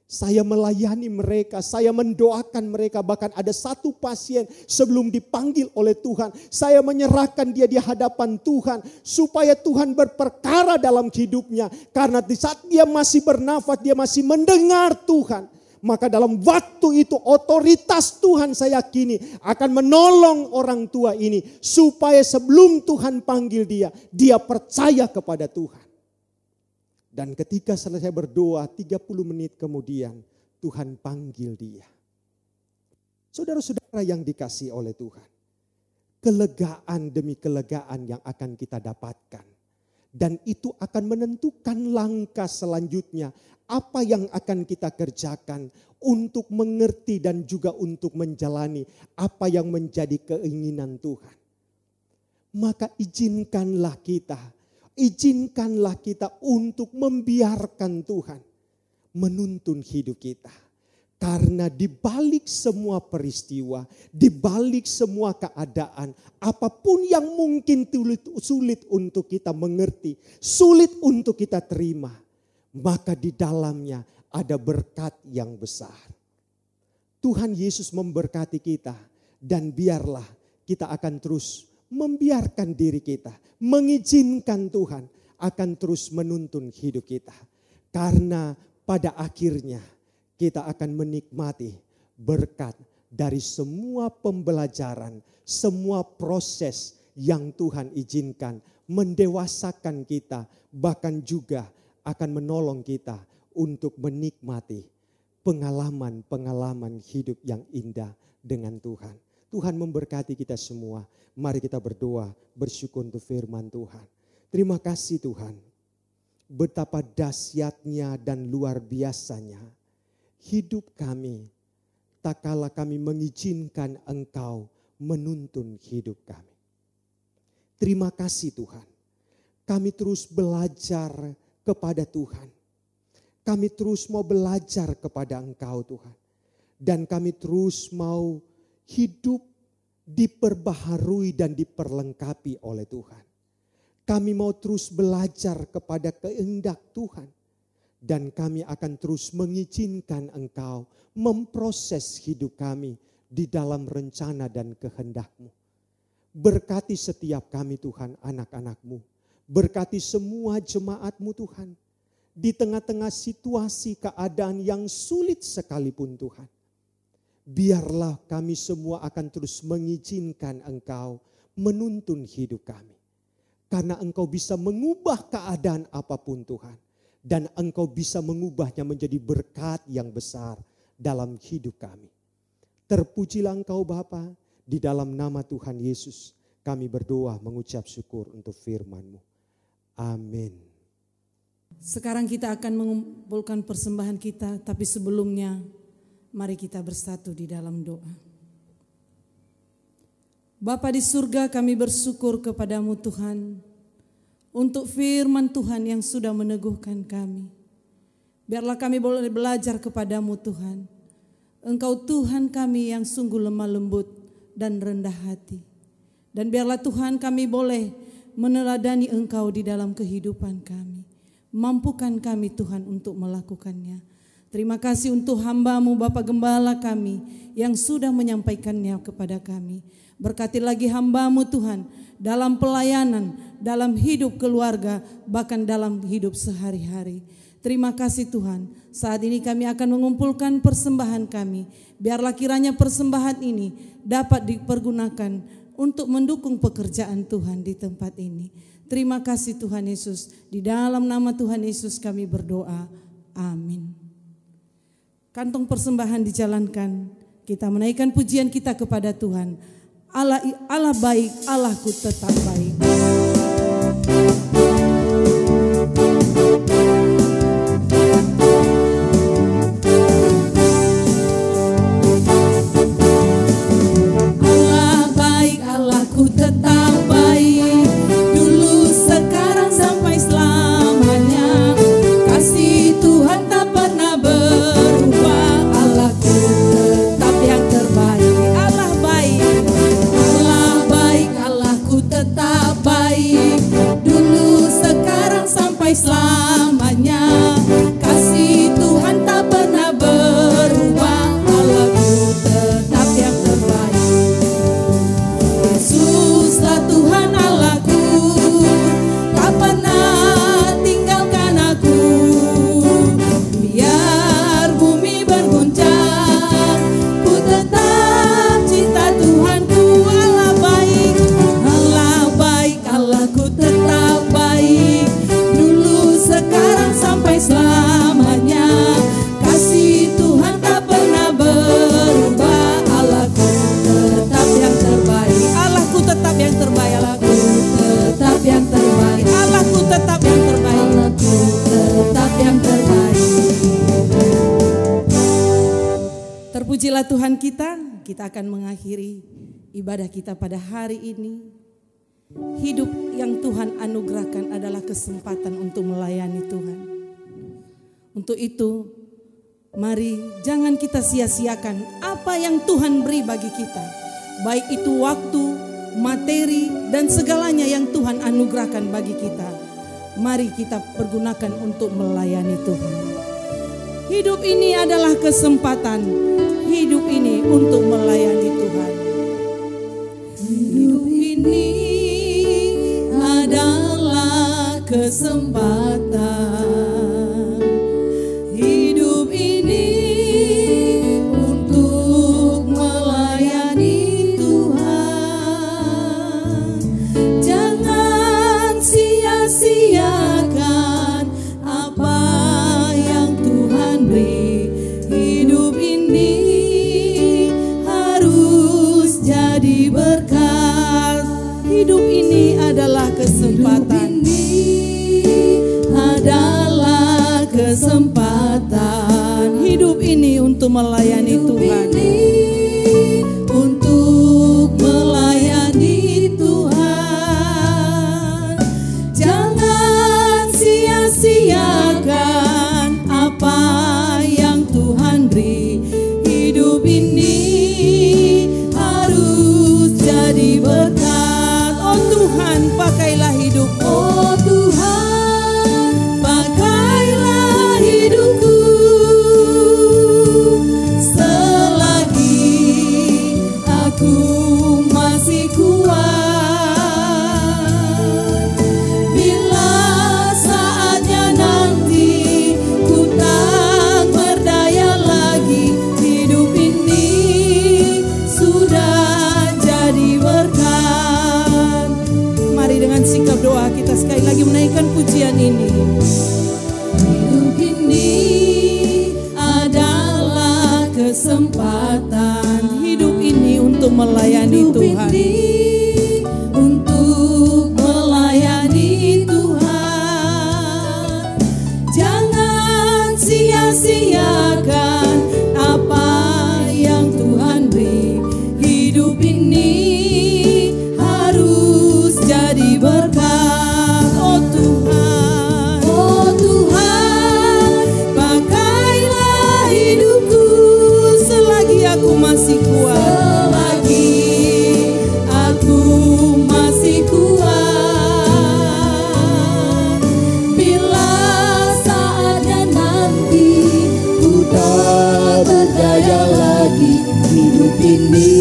Saya melayani mereka, saya mendoakan mereka. Bahkan ada satu pasien sebelum dipanggil oleh Tuhan, saya menyerahkan dia di hadapan Tuhan supaya Tuhan berperkara dalam hidupnya. Karena di saat dia masih bernafas, dia masih mendengar Tuhan. Maka dalam waktu itu otoritas Tuhan saya yakini akan menolong orang tua ini. Supaya sebelum Tuhan panggil dia, dia percaya kepada Tuhan. Dan ketika selesai berdoa 30 menit kemudian Tuhan panggil dia. Saudara-saudara yang dikasihi oleh Tuhan. Kelegaan demi kelegaan yang akan kita dapatkan. Dan itu akan menentukan langkah selanjutnya. Apa yang akan kita kerjakan untuk mengerti dan juga untuk menjalani apa yang menjadi keinginan Tuhan. Maka izinkanlah kita untuk membiarkan Tuhan menuntun hidup kita. Karena di balik semua peristiwa, di balik semua keadaan, apapun yang mungkin sulit untuk kita mengerti, sulit untuk kita terima, maka di dalamnya ada berkat yang besar. Tuhan Yesus memberkati kita dan biarlah kita akan terus membiarkan diri kita, mengizinkan Tuhan akan terus menuntun hidup kita. Karena pada akhirnya kita akan menikmati berkat dari semua pembelajaran, semua proses yang Tuhan izinkan, mendewasakan kita, bahkan juga akan menolong kita untuk menikmati pengalaman-pengalaman hidup yang indah dengan Tuhan. Tuhan memberkati kita semua. Mari kita berdoa, bersyukur untuk firman Tuhan. Terima kasih Tuhan. Betapa dahsyatnya dan luar biasanya hidup kami. Tak kala kami mengizinkan Engkau menuntun hidup kami. Terima kasih Tuhan. Kami terus belajar kepada Tuhan. Kami terus mau belajar kepada Engkau Tuhan. Dan kami terus mau hidup diperbaharui dan diperlengkapi oleh Tuhan. Kami mau terus belajar kepada kehendak Tuhan. Dan kami akan terus mengizinkan Engkau memproses hidup kami di dalam rencana dan kehendak-Mu. Berkati setiap kami Tuhan, anak-anak-Mu. Berkati semua jemaat-Mu Tuhan. Di tengah-tengah situasi keadaan yang sulit sekalipun Tuhan. Biarlah kami semua akan terus mengizinkan Engkau menuntun hidup kami. Karena Engkau bisa mengubah keadaan apapun Tuhan. Dan Engkau bisa mengubahnya menjadi berkat yang besar dalam hidup kami. Terpujilah Engkau Bapa, di dalam nama Tuhan Yesus kami berdoa mengucap syukur untuk firman-Mu. Amin. Sekarang kita akan mengumpulkan persembahan kita, tapi sebelumnya mari kita bersatu di dalam doa. Bapa di surga, kami bersyukur kepadamu Tuhan, untuk firman Tuhan yang sudah meneguhkan kami. Biarlah kami boleh belajar kepadamu Tuhan. Engkau Tuhan kami yang sungguh lemah lembut dan rendah hati. Dan biarlah Tuhan kami boleh meneladani Engkau di dalam kehidupan kami. Mampukan kami Tuhan untuk melakukannya. Terima kasih untuk hamba-Mu Bapak Gembala kami yang sudah menyampaikannya kepada kami. Berkati lagi hamba-Mu Tuhan dalam pelayanan, dalam hidup keluarga, bahkan dalam hidup sehari-hari. Terima kasih Tuhan. Saat ini kami akan mengumpulkan persembahan kami. Biarlah kiranya persembahan ini dapat dipergunakan untuk mendukung pekerjaan Tuhan di tempat ini. Terima kasih Tuhan Yesus. Di dalam nama Tuhan Yesus kami berdoa. Amin. Kantong persembahan dijalankan. Kita menaikkan pujian kita kepada Tuhan. Allah baik, Allahku tetap baik. Allah baik, Allahku tetap baik. Dulu, sekarang, sampai selamanya. Kasih Tuhan tak pernah berubah. Allahku tetap yang terbaik. Allah baik, Allahku tetap Pujilah Tuhan kita akan mengakhiri ibadah kita pada hari ini. Hidup yang Tuhan anugerahkan adalah kesempatan untuk melayani Tuhan. Untuk itu, mari jangan kita sia-siakan apa yang Tuhan beri bagi kita. Baik itu waktu, materi, dan segalanya yang Tuhan anugerahkan bagi kita. Mari kita pergunakan untuk melayani Tuhan. Hidup ini adalah kesempatan. Hidup ini untuk melayani Tuhan. Hidup ini adalah kesempatan. Hidup ini untuk melayani Tuhan. Jangan sia-siakan apa yang Tuhan beri. Hidup ini harus jadi berkat. Hidup ini adalah kesempatan. Adalah kesempatan. Hidup ini untuk melayani Tuhan. Untuk melayani Tuhan. Jangan sia-siakan apa yang Tuhan beri. Hidup ini harus jadi berkat. Oh Tuhan, pakailah hidupku. Oh Tuhan, pakailah hidupku selagi aku masih kuat. Bila saatnya nanti ku tak berdaya lagi, hidup ini sudah jadi berkat. Mari dengan sikap doa kita sekali lagi menaikkan pujian ini. Hidup ini adalah kesempatan. Hidup ini untuk melayani Hidup Tuhan. ini untuk melayani Tuhan. Jangan sia-siakan apa yang Tuhan beri. Hidup ini harus jadi berkat. Oh Tuhan, Oh Tuhan, pakailah hidupku selagi aku masih kuat. selagi aku masih kuat. Bila saatnya nanti ku tak berdaya lagi, hidup ini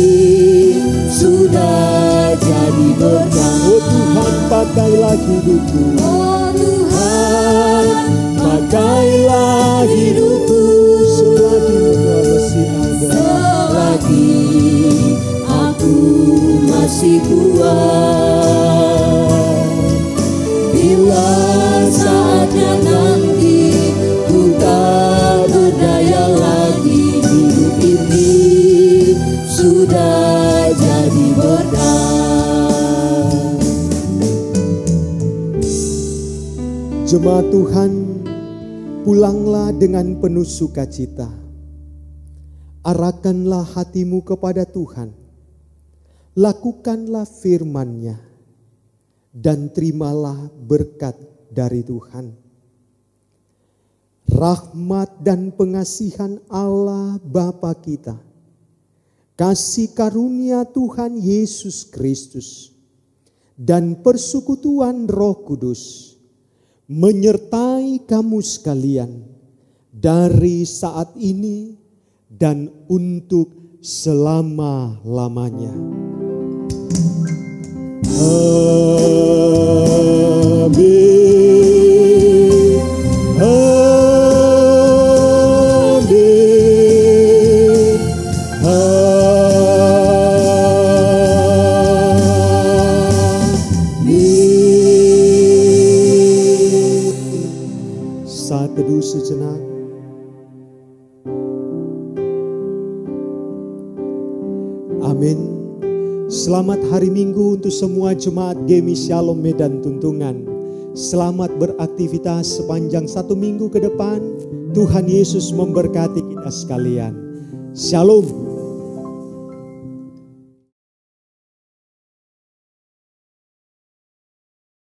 sudah jadi berkat. Oh Tuhan, pakailah hidupku. Oh Tuhan, Pakailah hidupku selagi engkau masih ada. selagi aku masih kuat. Bila saatnya nanti ku tak berdaya lagi, hidup ini sudah jadi berkat. Jemaat Tuhan, pulanglah dengan penuh sukacita. Arahkanlah hatimu kepada Tuhan. Lakukanlah firman-Nya dan terimalah berkat dari Tuhan. Rahmat dan pengasihan Allah Bapa kita, kasih karunia Tuhan Yesus Kristus, dan persekutuan Roh Kudus menyertai kamu sekalian dari saat ini dan untuk selama-lamanya. Amin. Amin. Saat teduh sejenak. Amin. Selamat hari Minggu untuk semua jemaat GEMI Shalom Medan Tuntungan. Selamat beraktivitas sepanjang 1 minggu ke depan. Tuhan Yesus memberkati kita sekalian. Shalom.